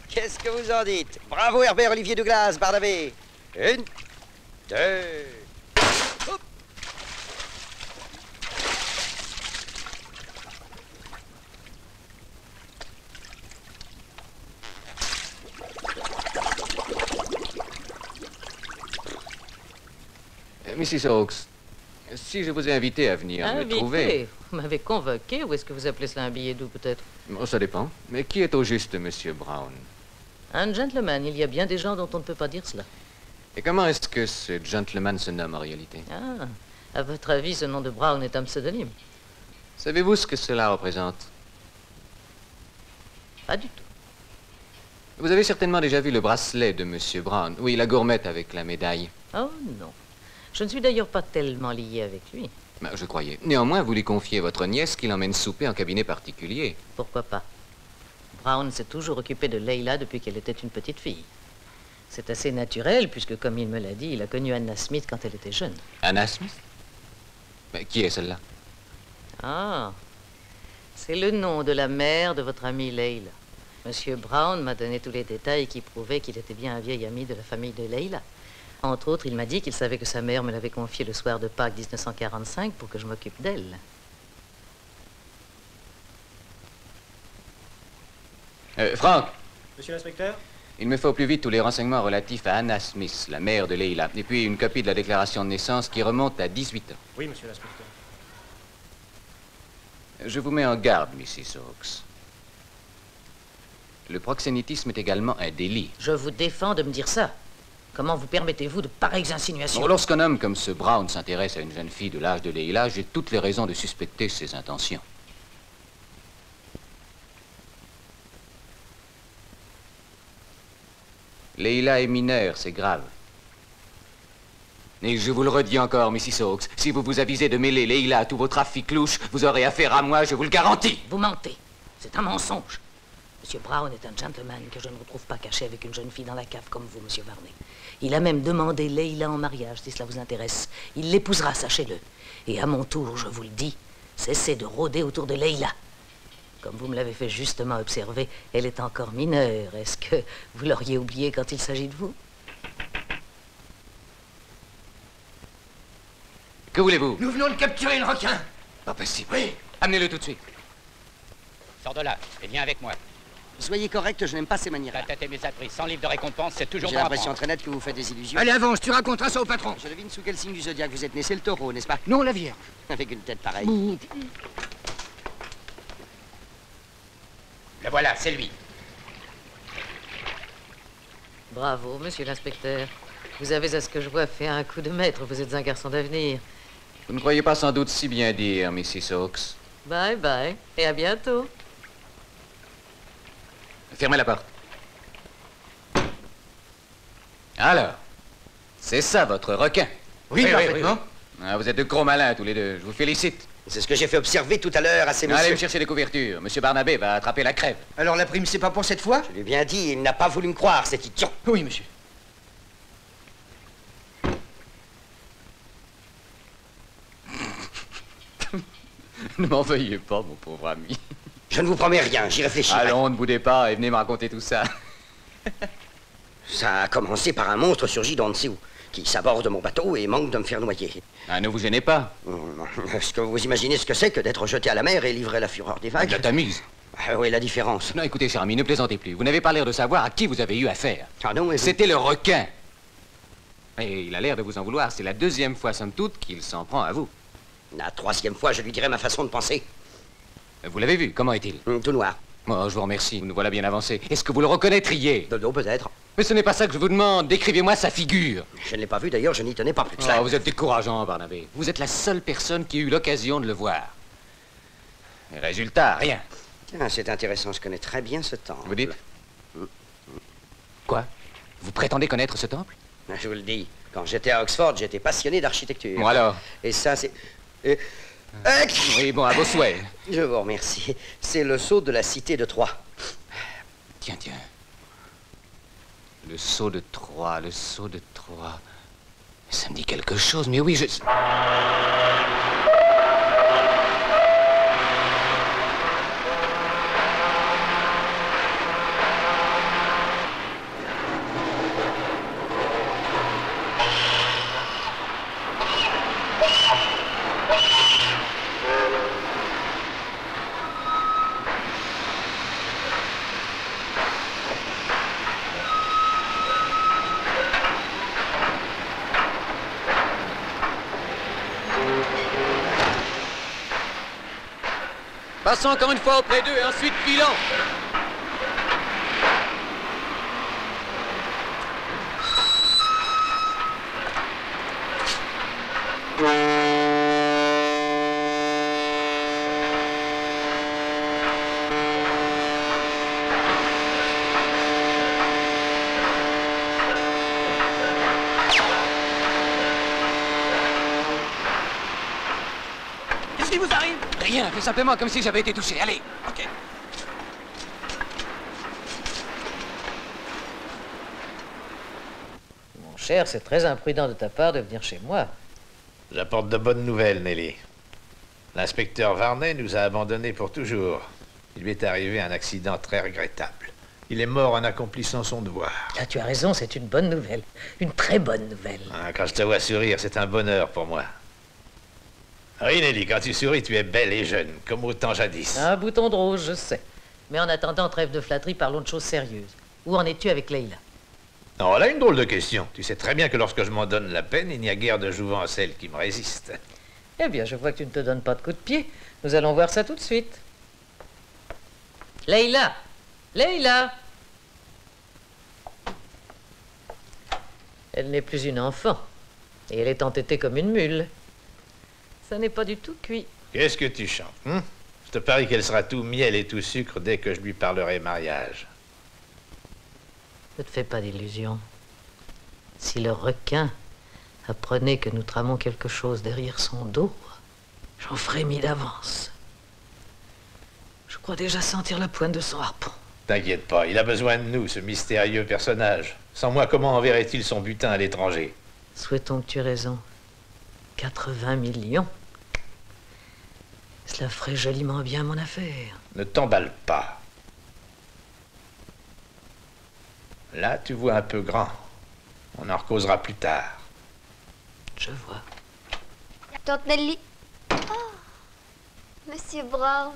Qu'est-ce que vous en dites? Bravo Herbert Olivier Douglas, Barnabé. Une, deux, hop. Mrs. Hawkes, si je vous ai invité à venir me trouver... Vous m'avez convoqué, ou est-ce que vous appelez cela un billet doux, peut-être? Bon, ça dépend. Mais qui est au juste, Monsieur Brown? Un gentleman. Il y a bien des gens dont on ne peut pas dire cela. Et comment est-ce que ce gentleman se nomme en réalité? Ah, à votre avis, ce nom de Brown est un pseudonyme? Savez-vous ce que cela représente? Pas du tout. Vous avez certainement déjà vu le bracelet de Monsieur Brown. Oui, la gourmette avec la médaille. Oh non. Je ne suis d'ailleurs pas tellement lié avec lui. Ben, je croyais. Néanmoins, vous lui confiez votre nièce qui l'emmène souper en cabinet particulier. Pourquoi pas? Brown s'est toujours occupé de Leila depuis qu'elle était une petite fille. C'est assez naturel, puisque, comme il me l'a dit, il a connu Anna Smith quand elle était jeune. Anna Smith? Ben, qui est celle-là? Ah, c'est le nom de la mère de votre amie Leila. Monsieur Brown m'a donné tous les détails qui prouvaient qu'il était bien un vieil ami de la famille de Leila. Entre autres, il m'a dit qu'il savait que sa mère me l'avait confié le soir de Pâques 1945 pour que je m'occupe d'elle. Franck! Monsieur l'inspecteur? Il me faut au plus vite tous les renseignements relatifs à Anna Smith, la mère de Leila, et puis une copie de la déclaration de naissance qui remonte à 18 ans. Oui, monsieur l'inspecteur. Je vous mets en garde, Mrs. Hawkes. Le proxénétisme est également un délit. Je vous défends de me dire ça. Comment vous permettez-vous de pareilles insinuations? Bon, lorsqu'un homme comme ce Brown s'intéresse à une jeune fille de l'âge de Leila, j'ai toutes les raisons de suspecter ses intentions. Leila est mineure, c'est grave. Et je vous le redis encore, Mrs. Hawkes, si vous vous avisez de mêler Leila à tous vos trafics louches, vous aurez affaire à moi, je vous le garantis. Vous mentez. C'est un mensonge. Monsieur Brown est un gentleman que je ne retrouve pas caché avec une jeune fille dans la cave comme vous, monsieur Varney. Il a même demandé Leila en mariage, si cela vous intéresse. Il l'épousera, sachez-le. Et à mon tour, je vous le dis, cessez de rôder autour de Leila. Comme vous me l'avez fait justement observer, elle est encore mineure. Est-ce que vous l'auriez oublié quand il s'agit de vous? Que voulez-vous? Nous venons de capturer le requin. Pas possible. Oui. Amenez-le tout de suite. Sors de là et viens avec moi. Soyez correct, je n'aime pas ces manières. Ta tête est mise à prix. 100 livres de récompense, c'est toujours J'ai bon à l'impression prendre. très nette que vous faites des illusions. Allez, avance, tu raconteras ça au patron. Je devine sous quel signe du zodiaque vous êtes né. C'est le taureau, n'est-ce pas? Non, la Vierge. Avec une tête pareille. Le voilà, c'est lui. Bravo, monsieur l'inspecteur. Vous avez, à ce que je vois, fait un coup de maître. Vous êtes un garçon d'avenir. Vous ne croyez pas sans doute si bien dire, Mrs. Hawks. Bye bye, et à bientôt. Fermez la porte. Alors, c'est ça votre requin? Oui, parfaitement. Ah, vous êtes de gros malins tous les deux, je vous félicite. C'est ce que j'ai fait observer tout à l'heure à ces messieurs. Allez me chercher des couvertures. Monsieur Barnabé va attraper la crève. Alors la prime, c'est pas pour cette fois? Je lui ai bien dit, il n'a pas voulu me croire, cet idiot. Oui, monsieur. Ne m'en veuillez pas, mon pauvre ami. Je ne vous promets rien, j'y réfléchirai. Allons, ne boudez pas et venez me raconter tout ça. Ça a commencé par un monstre surgi d'on ne sait où, qui s'aborde mon bateau et manque de me faire noyer. Ah, ne vous gênez pas. Est-ce que vous imaginez ce que c'est que d'être jeté à la mer et livré à la fureur des vagues? Ça t'amuse. Ah oui, la différence. Non, écoutez, cher ami, ne plaisantez plus. Vous n'avez pas l'air de savoir à qui vous avez eu affaire. Ah non, mais vous... C'était le requin. Et il a l'air de vous en vouloir. C'est la deuxième fois, somme toute, qu'il s'en prend à vous. La troisième fois, je lui dirai ma façon de penser. Vous l'avez vu, comment est-il? Tout noir. Oh, je vous remercie, nous voilà bien avancés. Est-ce que vous le reconnaîtriez? De dos, peut-être. Mais ce n'est pas ça que je vous demande. Décrivez-moi sa figure. Je ne l'ai pas vu, d'ailleurs, je n'y tenais pas plus que ça. Oh, vous êtes décourageant, Barnabé. Vous êtes la seule personne qui a eu l'occasion de le voir. Et résultat, rien. Tiens, c'est intéressant, je connais très bien ce temple. Vous dites? Quoi? Vous prétendez connaître ce temple? Je vous le dis, quand j'étais à Oxford, j'étais passionné d'architecture. Bon, alors? Et ça, c'est... Oui, bon, à vos souhaits. Je vous remercie. C'est le sceau de la cité de Troie. Tiens, tiens. Le sceau de Troie, le sceau de Troie. Ça me dit quelque chose, mais oui, je... Passons encore une fois auprès d'eux et ensuite bilan. Qu'est-ce qui vous arrive? Rien, fais simplement comme si j'avais été touché. Allez. Ok. Mon cher, c'est très imprudent de ta part de venir chez moi. J'apporte de bonnes nouvelles, Nelly. L'inspecteur Varney nous a abandonnés pour toujours. Il lui est arrivé un accident très regrettable. Il est mort en accomplissant son devoir. Ah, tu as raison, c'est une bonne nouvelle. Une très bonne nouvelle. Ah, quand je te vois sourire, c'est un bonheur pour moi. Oui, Nelly, quand tu souris, tu es belle et jeune, comme au temps jadis. Un bouton de rose, je sais. Mais en attendant, trêve de flatterie, parlons de choses sérieuses. Où en es-tu avec Leila? Non, là, une drôle de question. Tu sais très bien que lorsque je m'en donne la peine, il n'y a guère de jouvencelle qui me résiste. Eh bien, je vois que tu ne te donnes pas de coups de pied. Nous allons voir ça tout de suite. Leila! Leila! Elle n'est plus une enfant. Et elle est entêtée comme une mule. Ça n'est pas du tout cuit. Qu'est-ce que tu chantes, hein? Je te parie qu'elle sera tout miel et tout sucre dès que je lui parlerai mariage. Ne te fais pas d'illusions. Si le requin apprenait que nous tramons quelque chose derrière son dos, j'en frémis d'avance. Je crois déjà sentir la pointe de son harpon. T'inquiète pas, il a besoin de nous, ce mystérieux personnage. Sans moi, comment enverrait-il son butin à l'étranger? Souhaitons que tu aies raison. 80 millions. Cela ferait joliment bien mon affaire. Ne t'emballe pas. Là, tu vois un peu grand. On en recausera plus tard. Je vois. Tante Nelly. Oh, Monsieur Brown.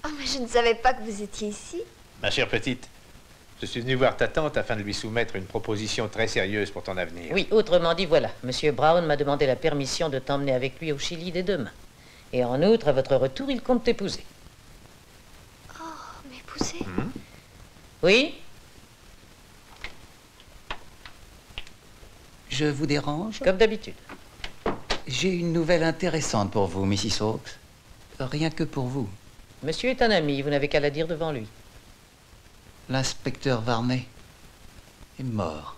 Oh, mais je ne savais pas que vous étiez ici. Ma chère petite, je suis venu voir ta tante afin de lui soumettre une proposition très sérieuse pour ton avenir. Oui, autrement dit, voilà. Monsieur Brown m'a demandé la permission de t'emmener avec lui au Chili dès demain. Et en outre, à votre retour, il compte t'épouser. Oh, m'épouser? Oui? Je vous dérange? Comme d'habitude. J'ai une nouvelle intéressante pour vous, Mrs. Hawks. Rien que pour vous. Monsieur est un ami, vous n'avez qu'à la dire devant lui. L'inspecteur Varney est mort.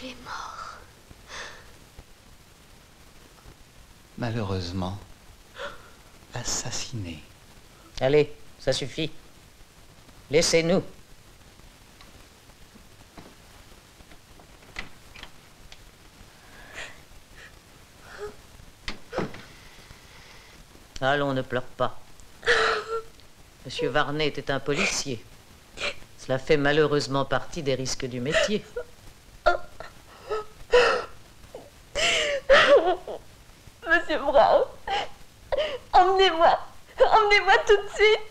Il est mort. Malheureusement, assassiné. Allez, ça suffit. Laissez-nous. Allons, ne pleure pas. Monsieur Varney était un policier. Cela fait malheureusement partie des risques du métier. Monsieur Brown, emmenez-moi. Emmenez-moi tout de suite.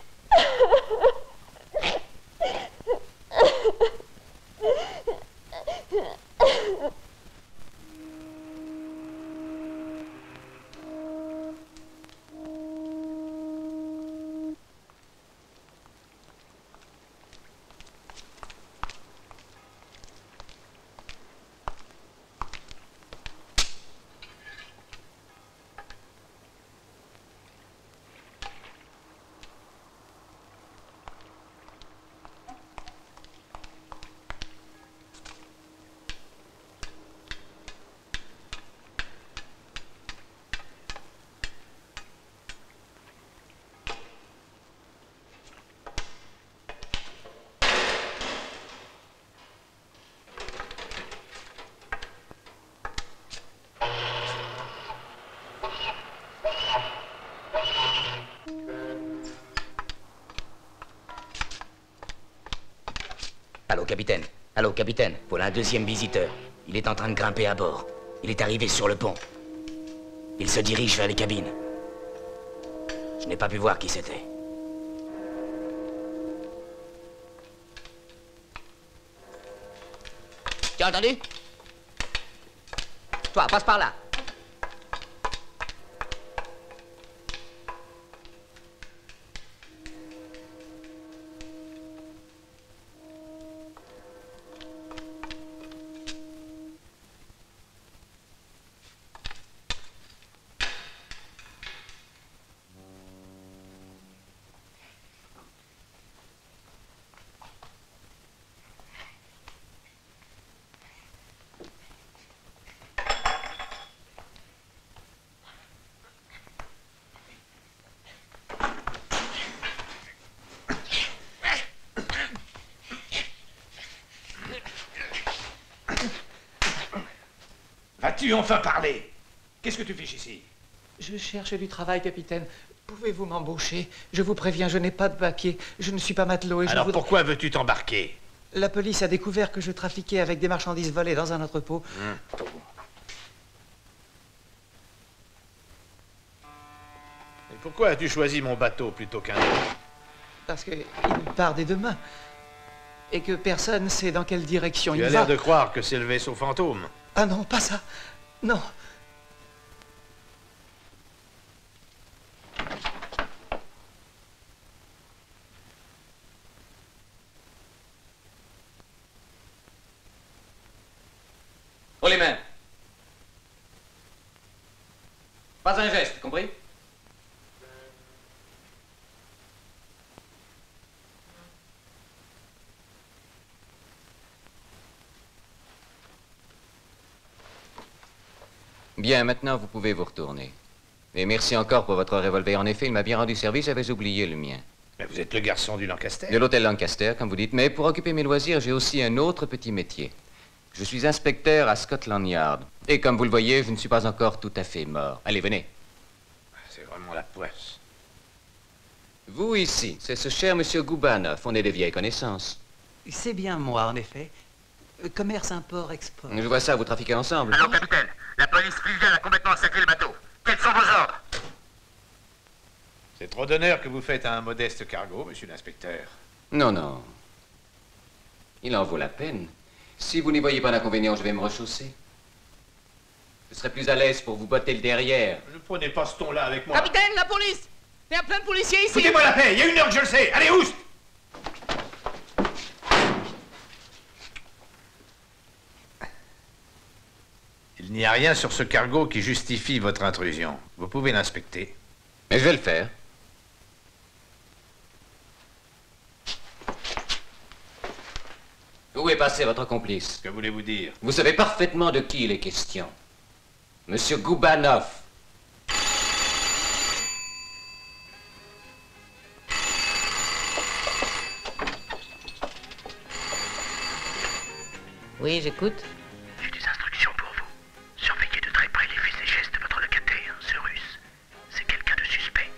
Allô, capitaine. Allô, capitaine. Voilà un deuxième visiteur. Il est en train de grimper à bord. Il est arrivé sur le pont. Il se dirige vers les cabines. Je n'ai pas pu voir qui c'était. Tu as entendu? Toi, passe par là. Vas-tu enfin parler? Qu'est-ce que tu fais ici? Je cherche du travail, capitaine. Pouvez-vous m'embaucher? Je vous préviens, je n'ai pas de papier. Je ne suis pas matelot et Alors pourquoi veux-tu t'embarquer? La police a découvert que je trafiquais avec des marchandises volées dans un entrepôt. Et pourquoi as-tu choisi mon bateau plutôt qu'un autre? Parce qu'il part dès demain. Et que personne ne sait dans quelle direction il va. Tu as l'air de croire que c'est le vaisseau fantôme. Ah non, pas ça. Non. Haut les mains. Pas un geste, compris? Bien, maintenant vous pouvez vous retourner. Et merci encore pour votre revolver. En effet, il m'a bien rendu service, j'avais oublié le mien. Mais vous êtes le garçon du Lancaster. De l'hôtel Lancaster, comme vous dites. Mais pour occuper mes loisirs, j'ai aussi un autre petit métier. Je suis inspecteur à Scotland Yard. Et comme vous le voyez, je ne suis pas encore tout à fait mort. Allez, venez. C'est vraiment la poisse. Vous ici, c'est ce cher monsieur Goubanoff. On est de vieilles connaissances. C'est bien moi, en effet. Commerce, import, export. Je vois ça, vous trafiquez ensemble. Alors, capitaine, la police fluviale a complètement encerclé le bateau. Quels sont vos ordres? C'est trop d'honneur que vous faites à un modeste cargo, monsieur l'inspecteur. Non, non. Il en vaut la peine. Si vous n'y voyez pas d'inconvénient, je vais me rechausser. Je serai plus à l'aise pour vous botter le derrière. Ne prenez pas ce ton-là avec moi. Capitaine, la police! Il y a plein de policiers ici! Foutez-moi la paix, il y a 1 heure que je le sais. Allez, oust! Il n'y a rien sur ce cargo qui justifie votre intrusion. Vous pouvez l'inspecter. Mais je vais le faire. Où est passé votre complice? Que voulez-vous dire? Vous savez parfaitement de qui il est question. Monsieur Goubanov. Oui, j'écoute. J'ai des instructions pour vous. Surveillez de très près les faits et gestes de votre locataire, ce russe. C'est quelqu'un de suspect.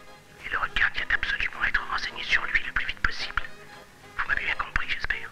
Et le regard vient absolument être renseigné sur lui le plus vite possible. Vous m'avez bien compris, j'espère.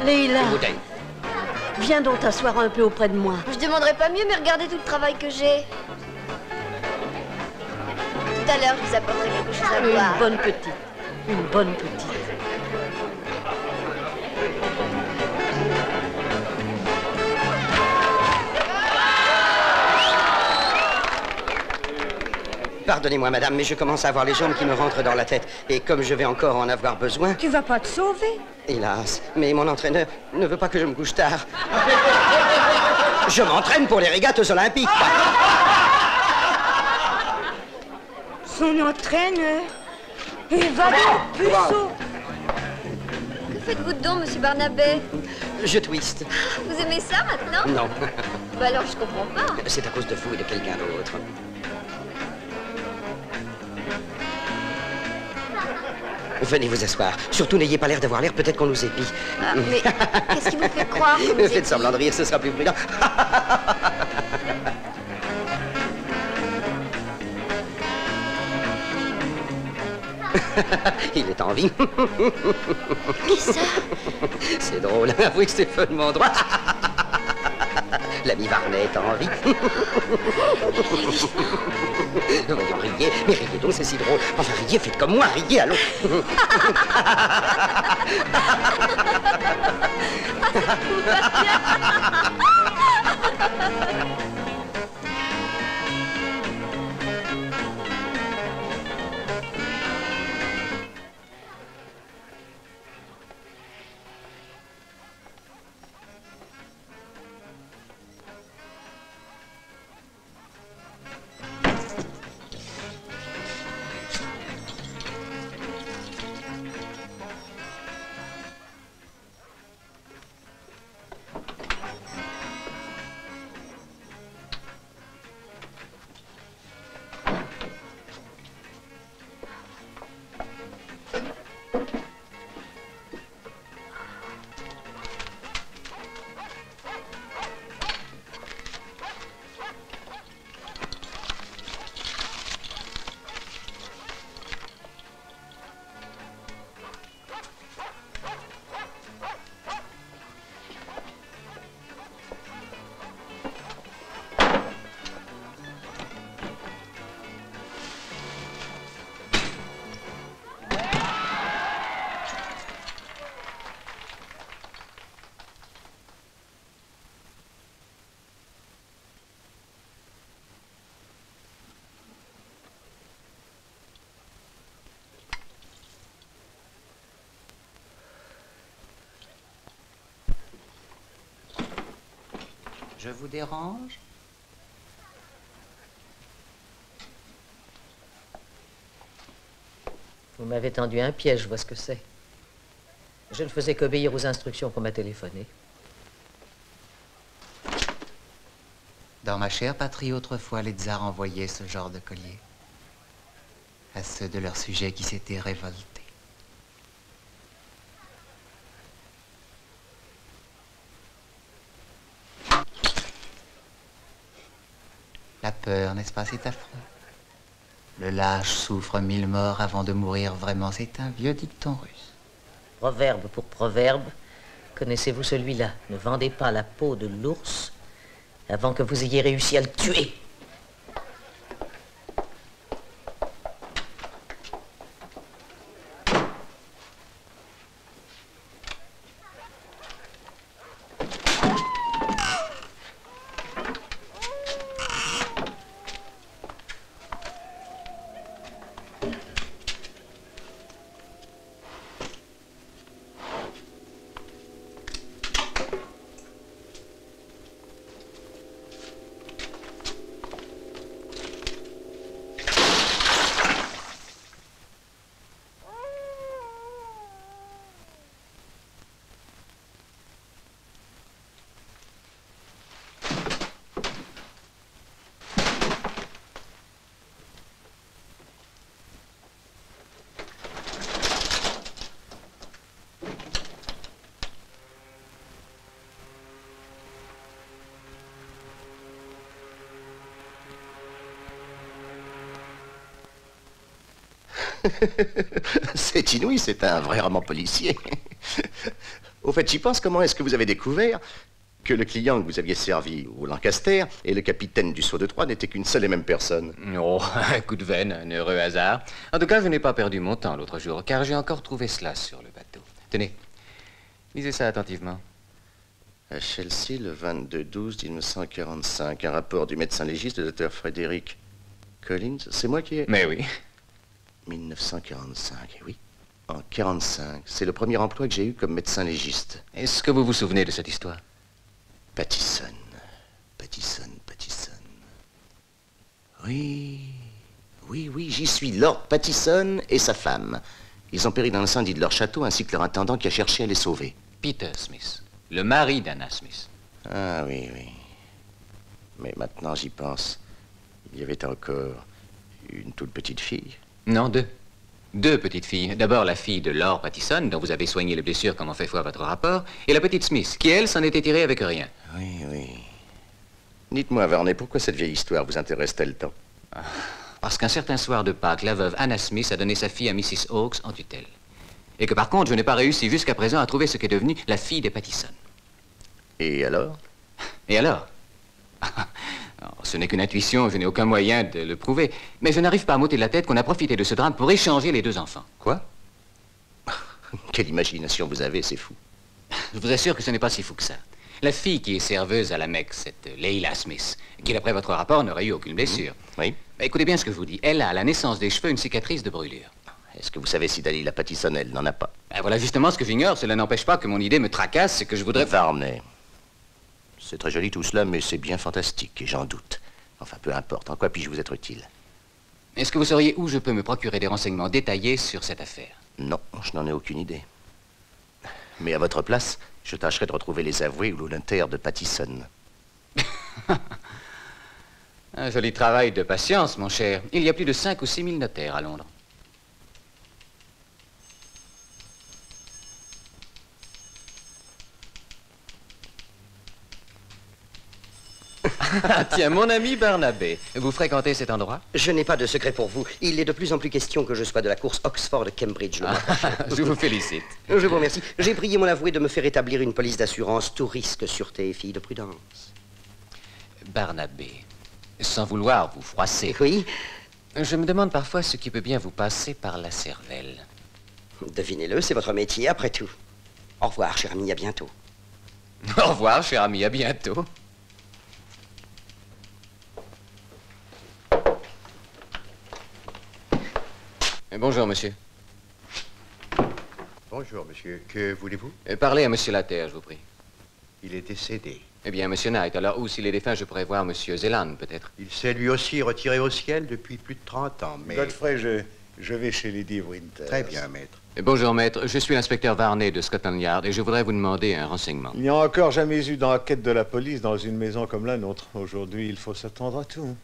Leila, viens donc t'asseoir un peu auprès de moi. Je demanderais pas mieux, mais regardez tout le travail que j'ai. Tout à l'heure, je vous apporterai quelque chose à boire. Une bonne petite. Une bonne petite. Pardonnez-moi, madame, mais je commence à avoir les jambes qui me rentrent dans la tête. Et comme je vais encore en avoir besoin... Tu vas pas te sauver? Hélas, mais mon entraîneur ne veut pas que je me couche tard. Je m'entraîne pour les régates olympiques. Son entraîneur? Et va donc, puceau! Que faites-vous donc, monsieur Barnabé? Je twiste. Vous aimez ça maintenant? Non. Bah alors, je comprends pas. C'est à cause de vous et de quelqu'un d'autre. Venez vous asseoir. Surtout, n'ayez pas l'air d'avoir l'air, peut-être qu'on nous épie. Ah, mais qu'est-ce qui vous fait croire qu'on vous Faites épie? semblant de rire, ce sera plus prudent. Il est en vie. Qui ça? C'est drôle, avouez que c'est follement droit. L'ami Varnet est en vie. Voyons, riez, mais riez donc, c'est si drôle. Enfin, riez, faites comme moi, riez, allons. Je vous dérange? Vous m'avez tendu un piège, je vois ce que c'est. Je ne faisais qu'obéir aux instructions qu'on m'a téléphonées. Dans ma chère patrie, autrefois, les tsars envoyaient ce genre de collier à ceux de leurs sujets qui s'étaient révoltés. La peur, n'est-ce pas, c'est affreux. Le lâche souffre 1000 morts avant de mourir vraiment. C'est un vieux dicton russe. Proverbe pour proverbe, connaissez-vous celui-là? Ne vendez pas la peau de l'ours avant que vous ayez réussi à le tuer. C'est inouï, c'est un vrai roman policier. Au fait, j'y pense, comment est-ce que vous avez découvert que le client que vous aviez servi au Lancaster et le capitaine du Sceau de Troie n'étaient qu'une seule et même personne? Oh, un coup de veine, un heureux hasard. En tout cas, je n'ai pas perdu mon temps l'autre jour, car j'ai encore trouvé cela sur le bateau. Tenez, lisez ça attentivement. À Chelsea, le 22/12/1945, un rapport du médecin légiste, le Dr Frédéric Collins. C'est moi qui ai... Mais oui. 1945, oui. En 45, c'est le premier emploi que j'ai eu comme médecin légiste. Est-ce que vous vous souvenez de cette histoire? Pattison. Oui, j'y suis. Lord Pattison et sa femme. Ils ont péri dans l'incendie de leur château, ainsi que leur intendant qui a cherché à les sauver. Peter Smith, le mari d'Anna Smith. Ah oui. Mais maintenant j'y pense. Il y avait encore une toute petite fille. Non, deux. Deux petites filles. D'abord la fille de Lord Pattison, dont vous avez soigné les blessures comme en fait foi votre rapport, et la petite Smith, qui elle s'en était tirée avec rien. Oui. Dites-moi, Varney, pourquoi cette vieille histoire vous intéresse-t-elle tant? Parce qu'un certain soir de Pâques, la veuve Anna Smith a donné sa fille à Mrs. Hawkes en tutelle. Et que par contre, je n'ai pas réussi jusqu'à présent à trouver ce qu'est devenue la fille des Pattison. Et alors? Alors, ce n'est qu'une intuition, je n'ai aucun moyen de le prouver. Mais je n'arrive pas à m'ôter de la tête qu'on a profité de ce drame pour échanger les deux enfants. Quoi? Quelle imagination vous avez, c'est fou. Je vous assure que ce n'est pas si fou que ça. La fille qui est serveuse à la Mecque, cette Leila Smith, qui d'après votre rapport n'aurait eu aucune blessure. Oui. Bah, écoutez bien ce que je vous dis. Elle a à la naissance des cheveux une cicatrice de brûlure. Est-ce que vous savez si Dalila Pattison, elle, n'en a pas? Ben, voilà justement ce que j'ignore. Cela n'empêche pas que mon idée me tracasse et que je voudrais... Varney. C'est très joli tout cela, mais c'est bien fantastique, et j'en doute. Enfin, peu importe. En quoi puis-je vous être utile? Est-ce que vous sauriez où je peux me procurer des renseignements détaillés sur cette affaire? Non, je n'en ai aucune idée. Mais à votre place, je tâcherai de retrouver les avoués ou le notaire de Pattison. Un joli travail de patience, mon cher. Il y a plus de 5 ou 6 000 notaires à Londres. Ah, tiens, mon ami Barnabé, vous fréquentez cet endroit? Je n'ai pas de secret pour vous. Il est de plus en plus question que je sois de la course Oxford-Cambridge le mois prochain. Je vous félicite. Je vous remercie. J'ai prié mon avoué de me faire établir une police d'assurance tout risque, sûreté et fille de prudence. Barnabé, sans vouloir vous froisser. Oui? Je me demande parfois ce qui peut bien vous passer par la cervelle. Devinez-le, c'est votre métier après tout. Au revoir, cher ami, à bientôt. Au revoir, cher ami, à bientôt. Bonjour, monsieur. Bonjour, monsieur. Que voulez-vous? Parlez à monsieur Laterre, je vous prie. Il est décédé. Eh bien, monsieur Knight, alors, ou s'il est défunt, je pourrais voir monsieur Zeland, peut-être. Il s'est lui aussi retiré au ciel depuis plus de 30 ans, mais... Godfrey, Je vais chez Lady Winter. Très bien, maître. Bonjour, maître. Je suis l'inspecteur Varney de Scotland Yard et je voudrais vous demander un renseignement. Il n'y a encore jamais eu d'enquête de la police dans une maison comme la nôtre. Aujourd'hui, il faut s'attendre à tout.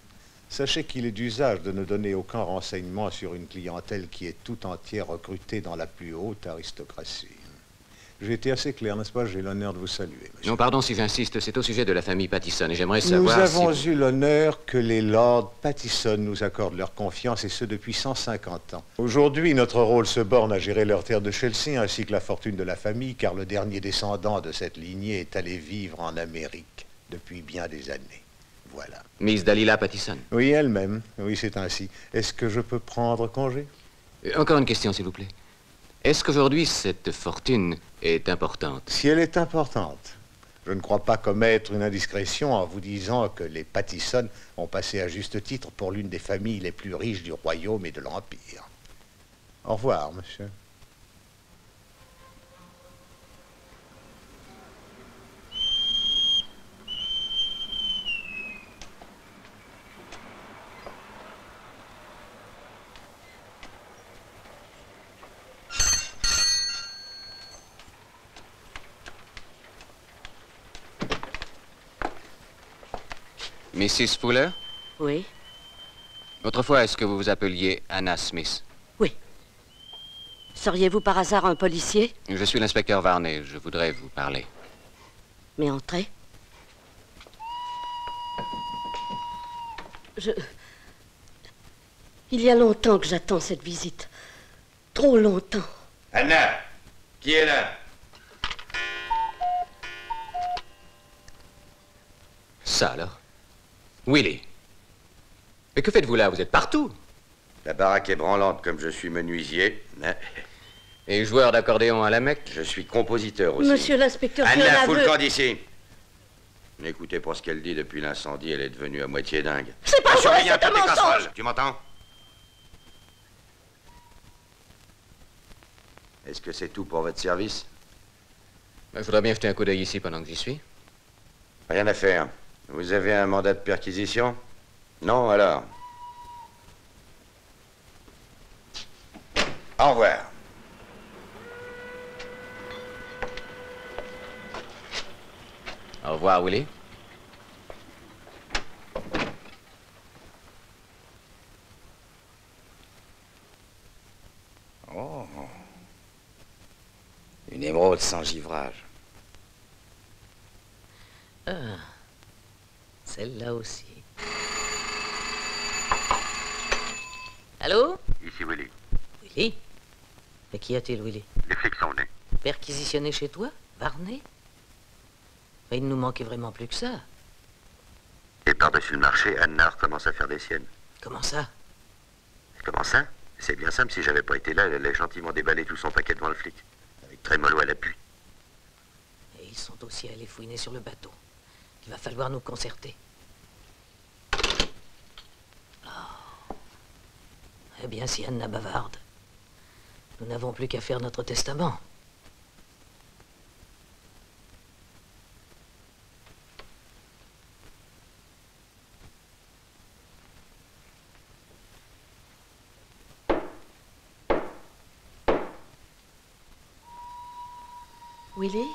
Sachez qu'il est d'usage de ne donner aucun renseignement sur une clientèle qui est tout entière recrutée dans la plus haute aristocratie. J'ai été assez clair, n'est-ce pas? J'ai l'honneur de vous saluer, monsieur. Non, pardon si j'insiste, c'est au sujet de la famille Pattison et j'aimerais Nous savoir avons si... eu l'honneur que les lords Pattison nous accordent leur confiance, et ce depuis 150 ans. Aujourd'hui, notre rôle se borne à gérer leur terre de Chelsea, ainsi que la fortune de la famille, car le dernier descendant de cette lignée est allé vivre en Amérique depuis bien des années. Voilà. Miss Dalila Pattison. Oui, elle-même. Oui, c'est ainsi. Est-ce que je peux prendre congé? Encore une question, s'il vous plaît. Est-ce qu'aujourd'hui, cette fortune est importante? Si elle est importante, je ne crois pas commettre une indiscrétion en vous disant que les Pattison ont passé à juste titre pour l'une des familles les plus riches du royaume et de l'Empire. Au revoir, monsieur. Mrs. Fuller? Oui. Autrefois, est-ce que vous vous appeliez Anna Smith? Oui. Seriez-vous par hasard un policier? Je suis l'inspecteur Varney. Je voudrais vous parler. Mais entrez. Il y a longtemps que j'attends cette visite. Trop longtemps. Anna, qui est là? Ça, alors? Willy. Mais que faites-vous là? Vous êtes partout. La baraque est branlante comme je suis menuisier. Et joueur d'accordéon à la Mecque? Je suis compositeur aussi. Monsieur l'inspecteur, Anna, fous le camp d'ici. N'écoutez pas ce qu'elle dit depuis l'incendie, elle est devenue à moitié dingue. C'est pas vrai, c'est un mensonge! Tu m'entends? Est-ce que c'est tout pour votre service? Il faudra bien jeter un coup d'œil ici pendant que j'y suis. Rien à faire. Vous avez un mandat de perquisition? Non, alors. Au revoir. Au revoir, Willy. Oh. Une émeraude sans givrage. Ah. Celle-là aussi. Allô? Ici Willy. Willy? Mais qu'y a-t-il, Willy? Les flics sont venus. Perquisitionné chez toi? Varney? Mais il ne nous manquait vraiment plus que ça. Et par-dessus le marché, Anna commence à faire des siennes. Comment ça? Comment ça? C'est bien simple, si j'avais pas été là, elle allait gentiment déballer tout son paquet devant le flic. Avec Trémolo à l'appui. Et ils sont aussi allés fouiner sur le bateau. Il va falloir nous concerter. Oh. Eh bien, si Anna bavarde, nous n'avons plus qu'à faire notre testament. Willy?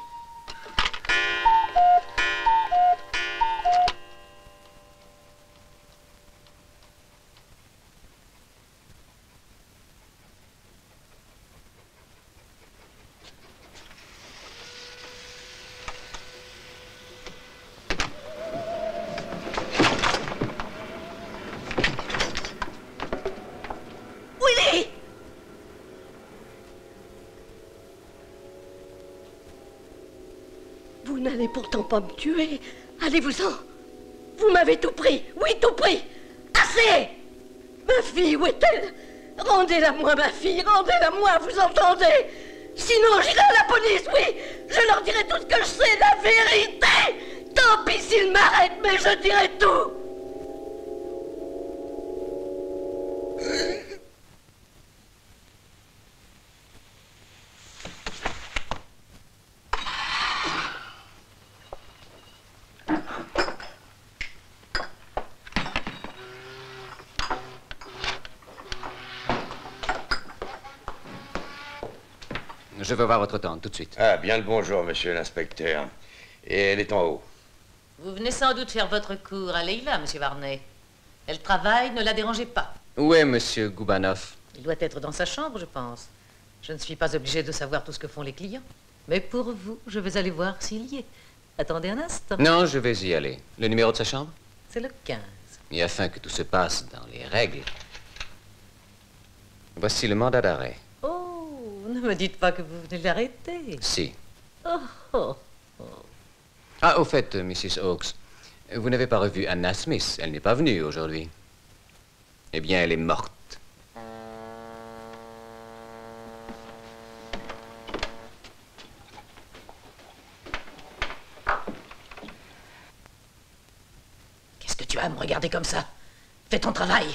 Vous n'allez pourtant pas me tuer. Allez-vous-en. Vous m'avez tout pris. Oui, tout pris. Assez! Ma fille, où est-elle? Rendez-la moi, ma fille. Rendez-la moi, vous entendez? Sinon, j'irai à la police, oui. Je leur dirai tout ce que je sais, la vérité. Tant pis s'ils m'arrêtent, mais je dirai tout. Je veux voir votre tante, tout de suite. Ah, bien le bonjour, monsieur l'inspecteur. Et elle est en haut. Vous venez sans doute faire votre cours à Leila, monsieur Varney. Elle travaille, ne la dérangez pas. Où est monsieur Goubanov? Il doit être dans sa chambre, je pense. Je ne suis pas obligée de savoir tout ce que font les clients. Mais pour vous, je vais aller voir s'il y est. Attendez un instant. Non, je vais y aller. Le numéro de sa chambre? C'est le 15. Et afin que tout se passe dans les règles, voici le mandat d'arrêt. Oh, ne me dites pas que vous venez l'arrêter. Si. Oh, oh, oh. Ah, au fait, Mrs. Hawkes, vous n'avez pas revu Anna Smith. Elle n'est pas venue aujourd'hui. Eh bien, elle est morte. Qu'est-ce que tu as à me regarder comme ça? Fais ton travail.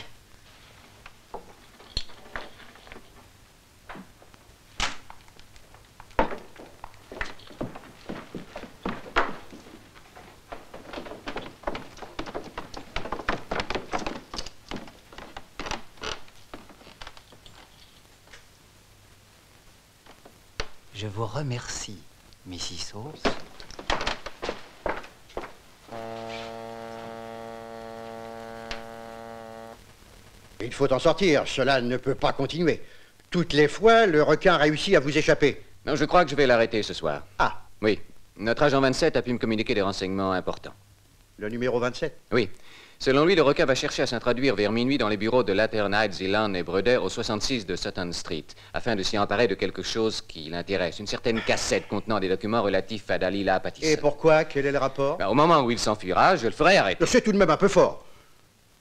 Je vous remercie, Mrs. Hawkes. Il faut en sortir, cela ne peut pas continuer. Toutes les fois, le requin réussit à vous échapper. Non, je crois que je vais l'arrêter ce soir. Ah. Oui. Notre agent 27 a pu me communiquer des renseignements importants. Le numéro 27? Oui. Selon lui, le requin va chercher à s'introduire vers minuit dans les bureaux de Laternite, Zeeland et Bruder au 66 de Sutton Street, afin de s'y emparer de quelque chose qui l'intéresse, une certaine cassette contenant des documents relatifs à Dalila Pattison. Et pourquoi? Quel est le rapport? Au moment où il s'enfuira, je le ferai arrêter. C'est tout de même un peu fort.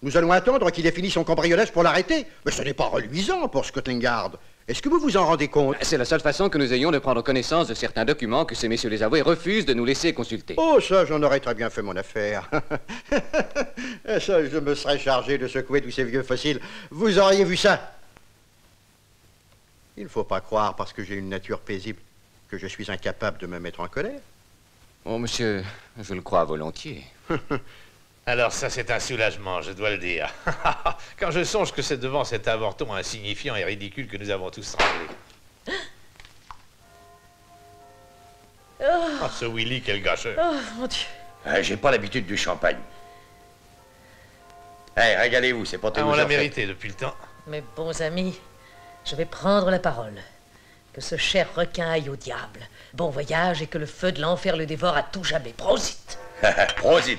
Nous allons attendre qu'il ait fini son cambriolage pour l'arrêter. Mais ce n'est pas reluisant pour Scotland Yard. Est-ce que vous vous en rendez compte? C'est la seule façon que nous ayons de prendre connaissance de certains documents que ces messieurs les avoués refusent de nous laisser consulter. Oh, ça, j'en aurais très bien fait mon affaire. Ça, je me serais chargé de secouer tous ces vieux fossiles. Vous auriez vu ça? Il ne faut pas croire, parce que j'ai une nature paisible, que je suis incapable de me mettre en colère. Oh, monsieur, je le crois volontiers. Alors ça, c'est un soulagement, je dois le dire. Quand je songe que c'est devant cet avorton insignifiant et ridicule que nous avons tous tremblé. Ah, ce Willy, quel gâcheur. Oh, mon Dieu. J'ai pas l'habitude du champagne. Régalez-vous, c'est pas tout. On l'a mérité depuis le temps. Mes bons amis, je vais prendre la parole. Que ce cher requin aille au diable. Bon voyage et que le feu de l'enfer le dévore à tout jamais. Prosit! Prosit!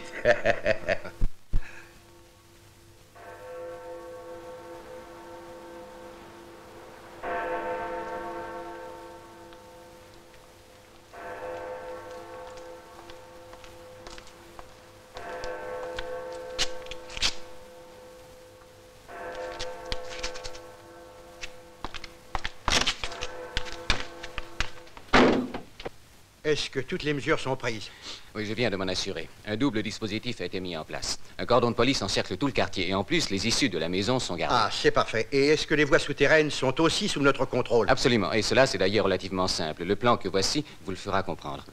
Est-ce que toutes les mesures sont prises? Oui, je viens de m'en assurer. Un double dispositif a été mis en place. Un cordon de police encercle tout le quartier et en plus, les issues de la maison sont gardées. Ah, c'est parfait. Et est-ce que les voies souterraines sont aussi sous notre contrôle? Absolument. Et cela, c'est d'ailleurs relativement simple. Le plan que voici vous le fera comprendre.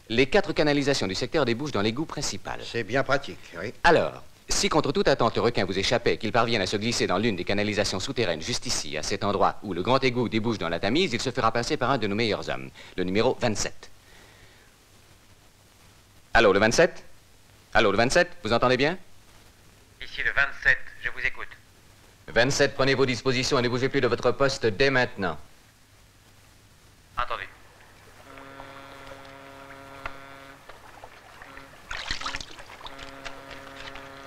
Les 4 canalisations du secteur débouchent dans l'égout principal. C'est bien pratique, oui. Alors, si contre toute attente le requin vous échappait, qu'il parvienne à se glisser dans l'une des canalisations souterraines juste ici, à cet endroit où le grand égout débouche dans la Tamise, il se fera passer par un de nos meilleurs hommes, le numéro 27. Allô, le 27? Allô, le 27? Vous entendez bien? Ici le 27, je vous écoute. 27, prenez vos dispositions et ne bougez plus de votre poste dès maintenant. Entendu.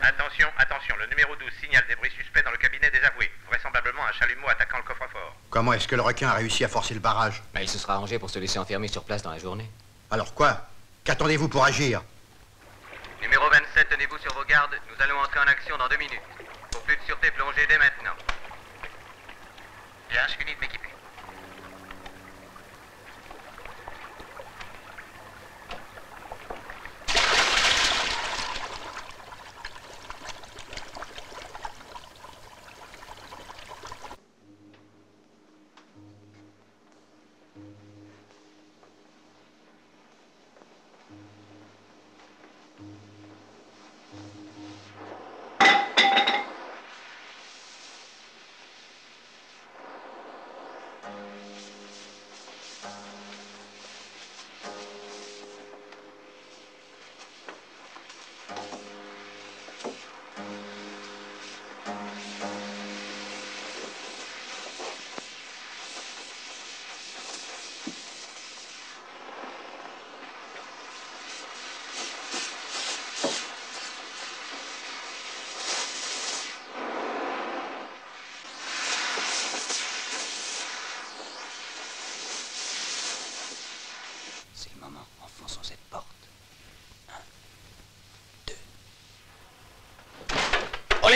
Attention, attention, le numéro 12 signale des bruits suspects dans le cabinet des avoués. Vraisemblablement un chalumeau attaquant le coffre-fort. Comment est-ce que le requin a réussi à forcer le barrage? Il se sera arrangé pour se laisser enfermer sur place dans la journée. Alors quoi? Qu'attendez-vous pour agir? Numéro 27, tenez-vous sur vos gardes. Nous allons entrer en action dans 2 minutes. Pour plus de sûreté, plongez dès maintenant. Bien, je finis de m'équiper.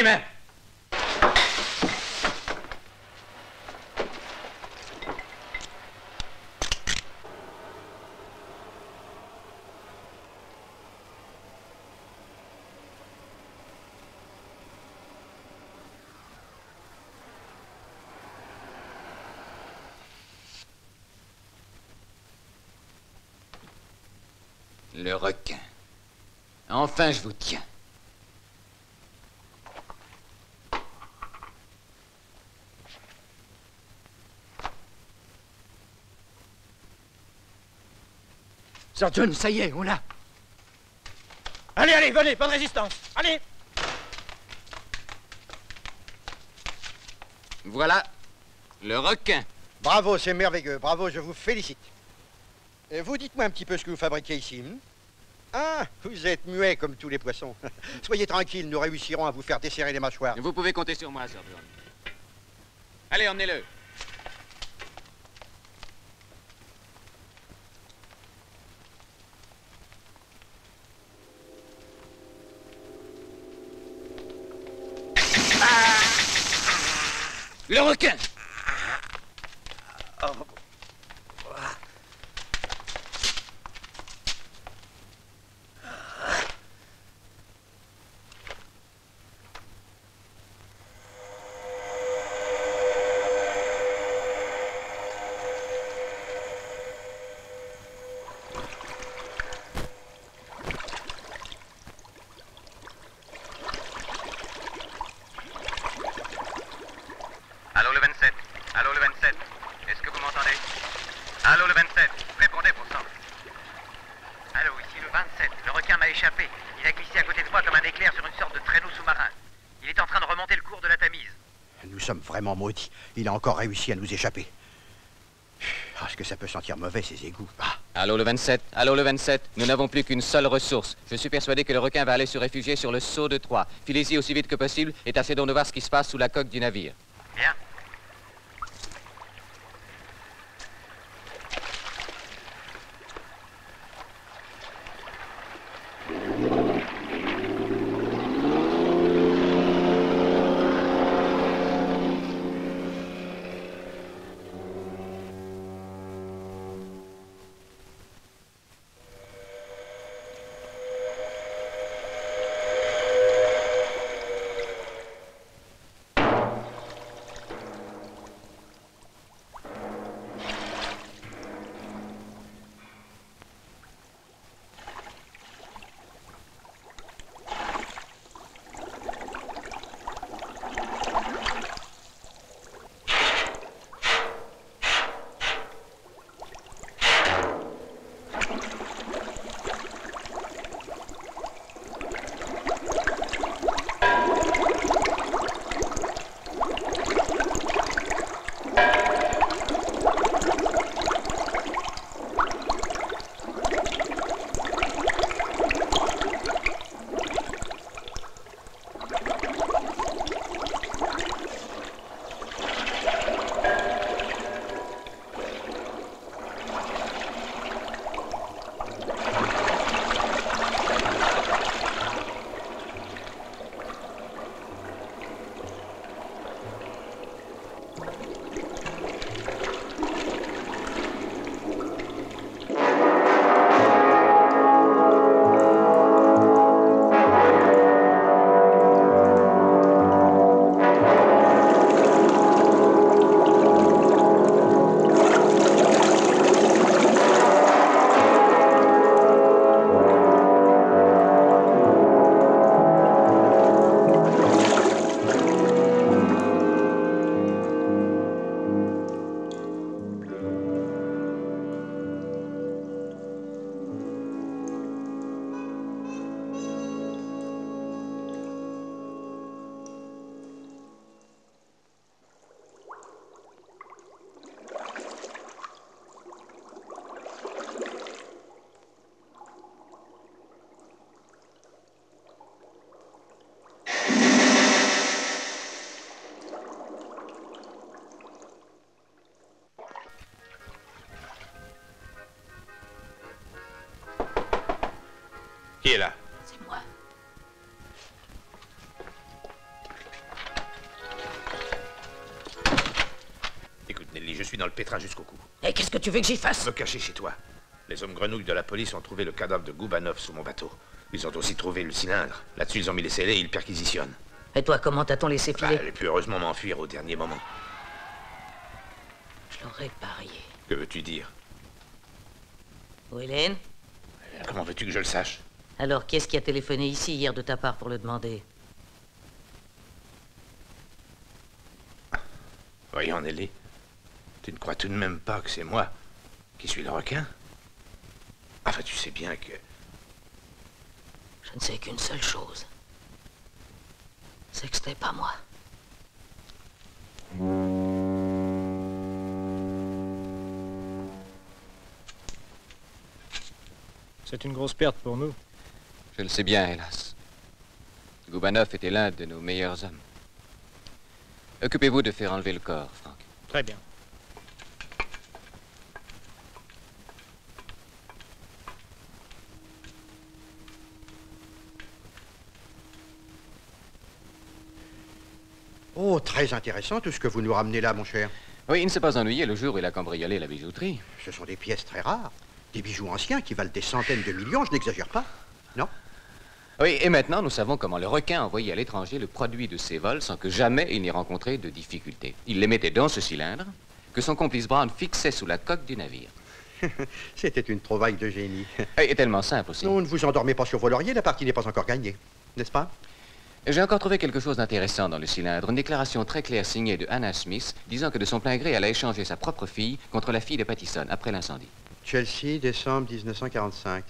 les mains! Le requin. Enfin, je vous tiens. Sir John, ça y est, on l'a. Allez, allez, venez, pas de résistance. Allez. Voilà, le requin. Bravo, c'est merveilleux. Bravo, je vous félicite. Et vous, dites-moi un petit peu ce que vous fabriquez ici. Ah, vous êtes muet comme tous les poissons. Soyez tranquille, nous réussirons à vous faire desserrer les mâchoires. Vous pouvez compter sur moi, Sir John. Allez, emmenez-le. Le requin! Allô, le 27. Allô, le 27. Est-ce que vous m'entendez? Allô, le 27. Répondez, pour sang. Allô, ici le 27. Le requin m'a échappé. Il a glissé à côté de moi comme un éclair sur une sorte de traîneau sous-marin. Il est en train de remonter le cours de la Tamise. Nous sommes vraiment maudits. Il a encore réussi à nous échapper. Ah, est-ce que ça peut sentir mauvais, ces égouts? Ah. Allô, le 27. Allô, le 27. Nous n'avons plus qu'une seule ressource. Je suis persuadé que le requin va aller se réfugier sur le Saut de Troie. Filez-y aussi vite que possible et tâchez donc de voir ce qui se passe sous la coque du navire. Bien. Qui est là? C'est moi. Écoute, Nelly, je suis dans le pétrin jusqu'au cou. Et qu'est-ce que tu veux que j'y fasse? Me cacher chez toi. Les hommes grenouilles de la police ont trouvé le cadavre de Goubanov sous mon bateau. Ils ont aussi trouvé le cylindre. Là-dessus, ils ont mis les scellés et ils perquisitionnent. Et toi, comment t'as-t-on laissé filer? J'ai pu heureusement m'enfuir au dernier moment. Je l'aurais parié. Que veux-tu dire? Où Hélène? Comment veux-tu que je le sache? Alors, qui est-ce qui a téléphoné ici hier de ta part pour le demander? Voyons, Nelly. Tu ne crois tout de même pas que c'est moi qui suis le requin? Enfin, tu sais bien que... Je ne sais qu'une seule chose. C'est que ce n'est pas moi. C'est une grosse perte pour nous. Je le sais bien, hélas. Goubanov était l'un de nos meilleurs hommes. Occupez-vous de faire enlever le corps, Franck. Très bien. Oh, très intéressant tout ce que vous nous ramenez là, mon cher. Oui, il ne s'est pas ennuyé le jour où il a cambriolé la bijouterie. Ce sont des pièces très rares. Des bijoux anciens qui valent des centaines de millions, je n'exagère pas. Non? Oui, et maintenant, nous savons comment le requin a envoyé à l'étranger le produit de ses vols sans que jamais il n'ait rencontré de difficultés. Il les mettait dans ce cylindre que son complice Brown fixait sous la coque du navire. C'était une trouvaille de génie. Et tellement simple aussi. Non, ne vous endormez pas sur vos lauriers, la partie n'est pas encore gagnée. N'est-ce pas? J'ai encore trouvé quelque chose d'intéressant dans le cylindre. Une déclaration très claire signée de Hannah Smith disant que de son plein gré, elle a échangé sa propre fille contre la fille de Pattison après l'incendie. Chelsea, décembre 1945.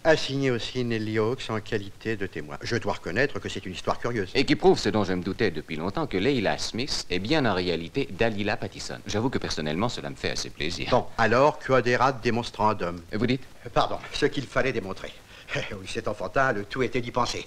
Assigné aussi Nellie Hawkes en qualité de témoin. Je dois reconnaître que c'est une histoire curieuse. Et qui prouve ce dont je me doutais depuis longtemps, que Leila Smith est bien en réalité Dalila Pattison. J'avoue que personnellement, cela me fait assez plaisir. Bon, alors, quaderat demonstrandum. Vous dites? Pardon, ce qu'il fallait démontrer. Oui, c'est enfantin, le tout était d'y penser.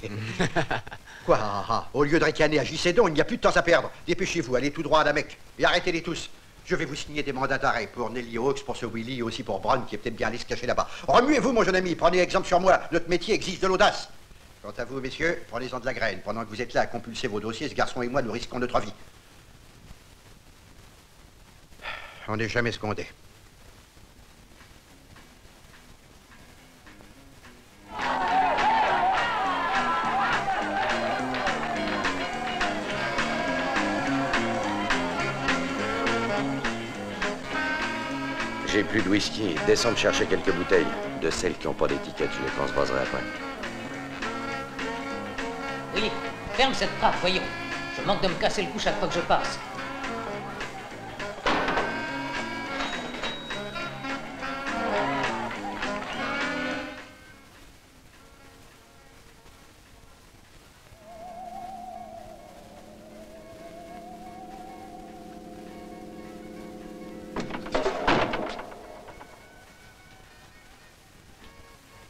Quoi? Au lieu de ricaner, agissez donc, il n'y a plus de temps à perdre. Dépêchez-vous, allez tout droit à la Mecque. Et arrêtez-les tous. Je vais vous signer des mandats d'arrêt pour Nellie Hawkes, pour ce Willy et aussi pour Brown qui est peut-être bien allé se cacher là-bas. Remuez-vous, mon jeune ami, prenez exemple sur moi. Notre métier exige de l'audace. Quant à vous, messieurs, prenez-en de la graine. Pendant que vous êtes là à compulser vos dossiers, ce garçon et moi, nous risquons notre vie. On n'est jamais secondé. J'ai plus de whisky. Descends chercher quelques bouteilles. De celles qui n'ont pas d'étiquette, je les transvaserai après. Oui, ferme cette trappe, voyons. Je manque de me casser le cou chaque fois que je passe.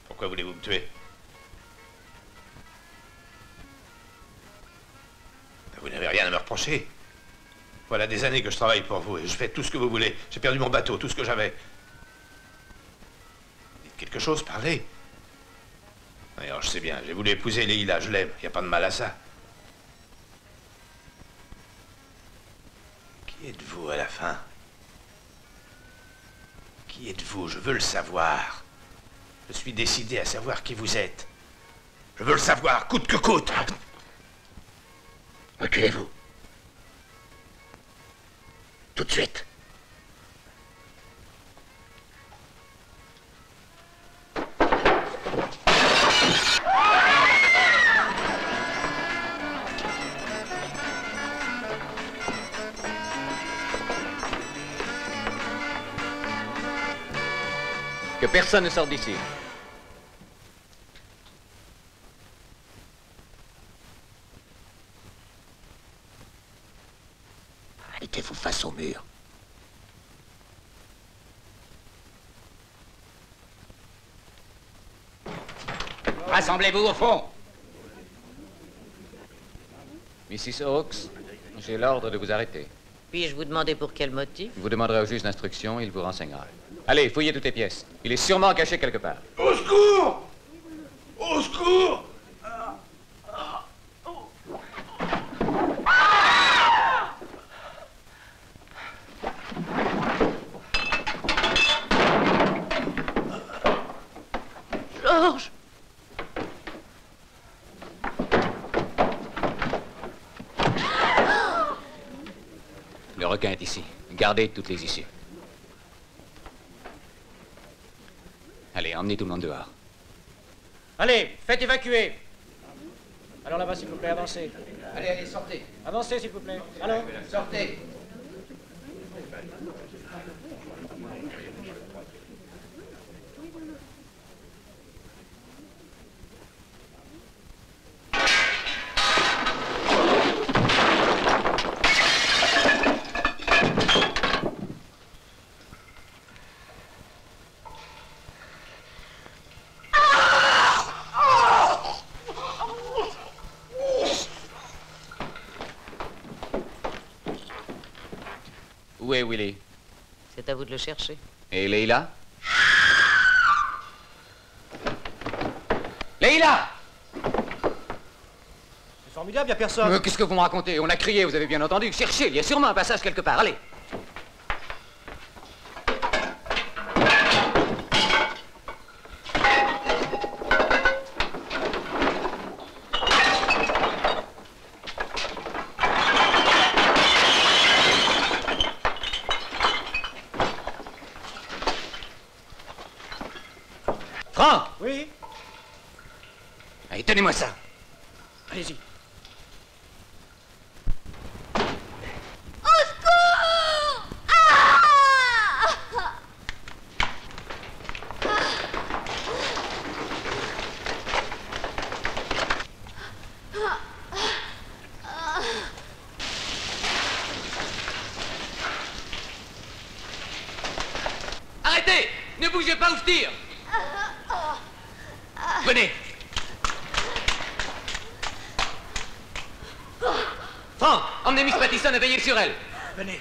Pourquoi voulez-vous me tuer? Vous n'avez rien à me reprocher. Voilà des années que je travaille pour vous et je fais tout ce que vous voulez. J'ai perdu mon bateau, tout ce que j'avais. Dites quelque chose, parlez. Alors, je sais bien, j'ai voulu épouser Leila, je l'aime. Il n'y a pas de mal à ça. Qui êtes-vous à la fin? Qui êtes-vous? Je veux le savoir. Je suis décidé à savoir qui vous êtes. Je veux le savoir, coûte que coûte. Reculez-vous. Tout de suite. Que personne ne sorte d'ici. Mettez-vous face au mur. Rassemblez-vous au fond. Mrs. Hawkes, j'ai l'ordre de vous arrêter. Puis-je vous demander pour quel motif? Vous demanderez au juge d'instruction, il vous renseignera. Allez, fouillez toutes les pièces. Il est sûrement caché quelque part. Au secours! Au secours! requin est ici. Gardez toutes les issues. Allez, emmenez tout le monde dehors. Allez, faites évacuer. Alors là-bas, s'il vous plaît, avancez. Allez, allez, sortez. Avancez, s'il vous plaît. Allons. Sortez. Où est Willy? C'est à vous de le chercher. Et Leila? Leila! C'est formidable, il n'y a personne. Qu'est-ce que vous me racontez? On a crié, vous avez bien entendu. Cherchez, il y a sûrement un passage quelque part. Allez. Franck! Oui? Allez, tenez-moi ça. Allez-y. Au secours! Ah! Arrêtez! Ne bougez pas ou je tire! Venez! Franck, emmenez Miss Pattison et veillez sur elle. Venez.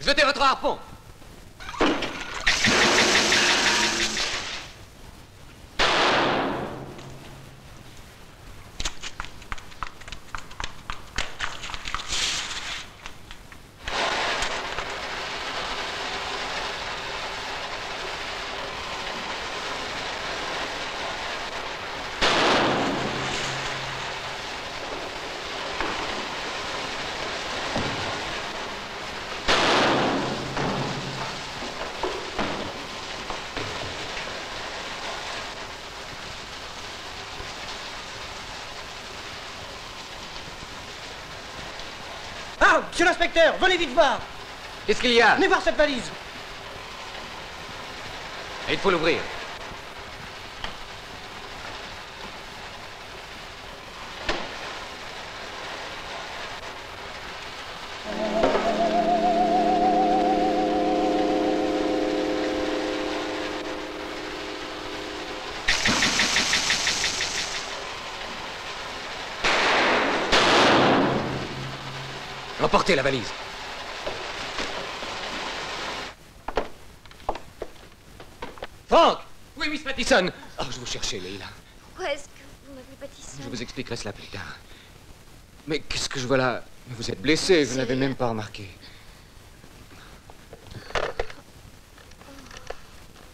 Jetez votre harpon. Ah, monsieur l'inspecteur, venez vite voir. Qu'est-ce qu'il y a? Venez voir cette valise. Il faut l'ouvrir. Emportez la valise. Franck! Oui, Miss Pattison. Oh, je vous cherchais, Leila. Pourquoi est-ce que vous m'appelez Pattison? Je vous expliquerai cela plus tard. Mais qu'est-ce que je vois là? Vous êtes blessé, vous n'avez même pas remarqué.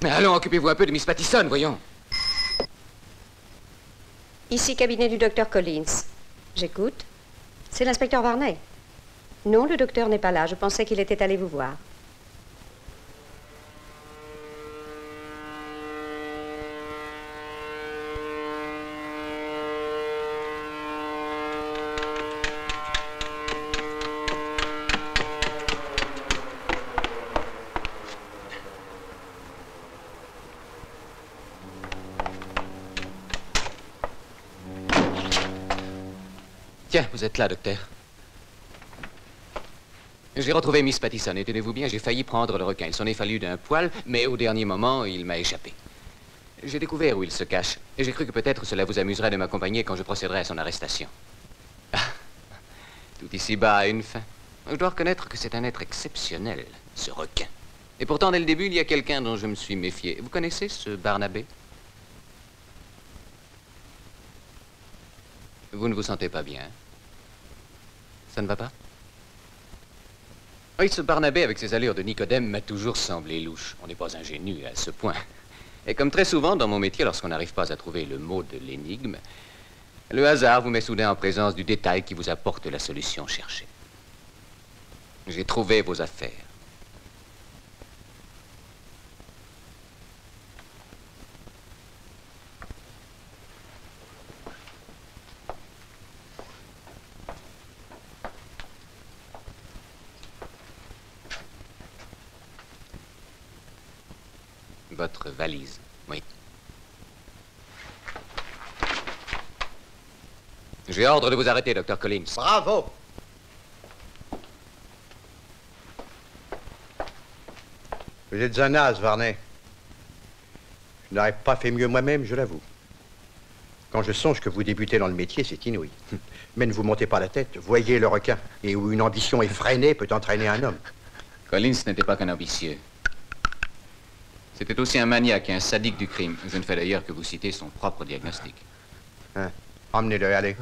Mais allons, occupez-vous un peu de Miss Pattison, voyons. Ici, cabinet du docteur Collins. J'écoute. C'est l'inspecteur Varney. Non, le docteur n'est pas là. Je pensais qu'il était allé vous voir. Tiens, vous êtes là, docteur. J'ai retrouvé Miss Pattison, et tenez-vous bien, j'ai failli prendre le requin. Il s'en est fallu d'un poil, mais au dernier moment, il m'a échappé. J'ai découvert où il se cache, et j'ai cru que peut-être cela vous amuserait de m'accompagner quand je procéderai à son arrestation. Tout ici-bas a une fin. Je dois reconnaître que c'est un être exceptionnel, ce requin. Et pourtant, dès le début, il y a quelqu'un dont je me suis méfié. Vous connaissez ce Barnabé? Vous ne vous sentez pas bien? Ça ne va pas? Oui, ce Barnabé, avec ses allures de Nicodème, m'a toujours semblé louche. On n'est pas ingénu à ce point. Et comme très souvent dans mon métier, lorsqu'on n'arrive pas à trouver le mot de l'énigme, le hasard vous met soudain en présence du détail qui vous apporte la solution cherchée. J'ai trouvé vos affaires. Votre valise, oui. J'ai ordre de vous arrêter, Dr. Collins. Bravo! Vous êtes un as, Varney. Je n'aurais pas fait mieux moi-même, je l'avoue. Quand je songe que vous débutez dans le métier, c'est inouï. Mais ne vous montez pas la tête. Voyez le requin. Et où une ambition effrénée peut entraîner un homme. Collins n'était pas qu'un ambitieux. C'était aussi un maniaque et un sadique du crime. Je ne fais d'ailleurs que vous citer son propre diagnostic. Hein? Emmenez-le, allez.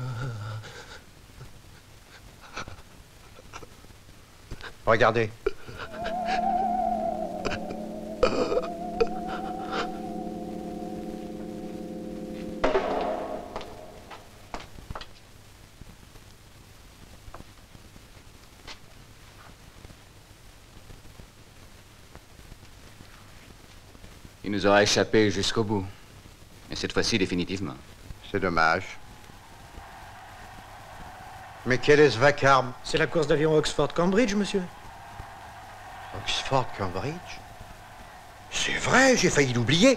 Regardez. Il nous aura échappé jusqu'au bout. Et cette fois-ci, définitivement. C'est dommage. Mais quel est ce vacarme? C'est la course d'avion Oxford-Cambridge, monsieur. Oxford-Cambridge? C'est vrai, j'ai failli l'oublier.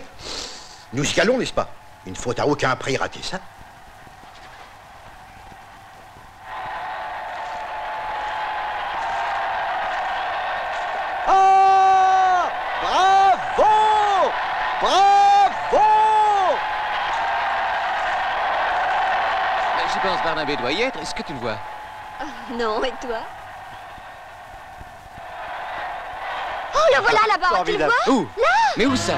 Nous y allons, n'est-ce pas? Il ne faut à aucun prix rater ça. Ah! Bravo! Bravo! J'y pense, Barnabé doit y être. Est-ce que tu le vois? Non, et toi? Oh, le voilà là-bas, tu le vois? Où? Là! Mais où ça?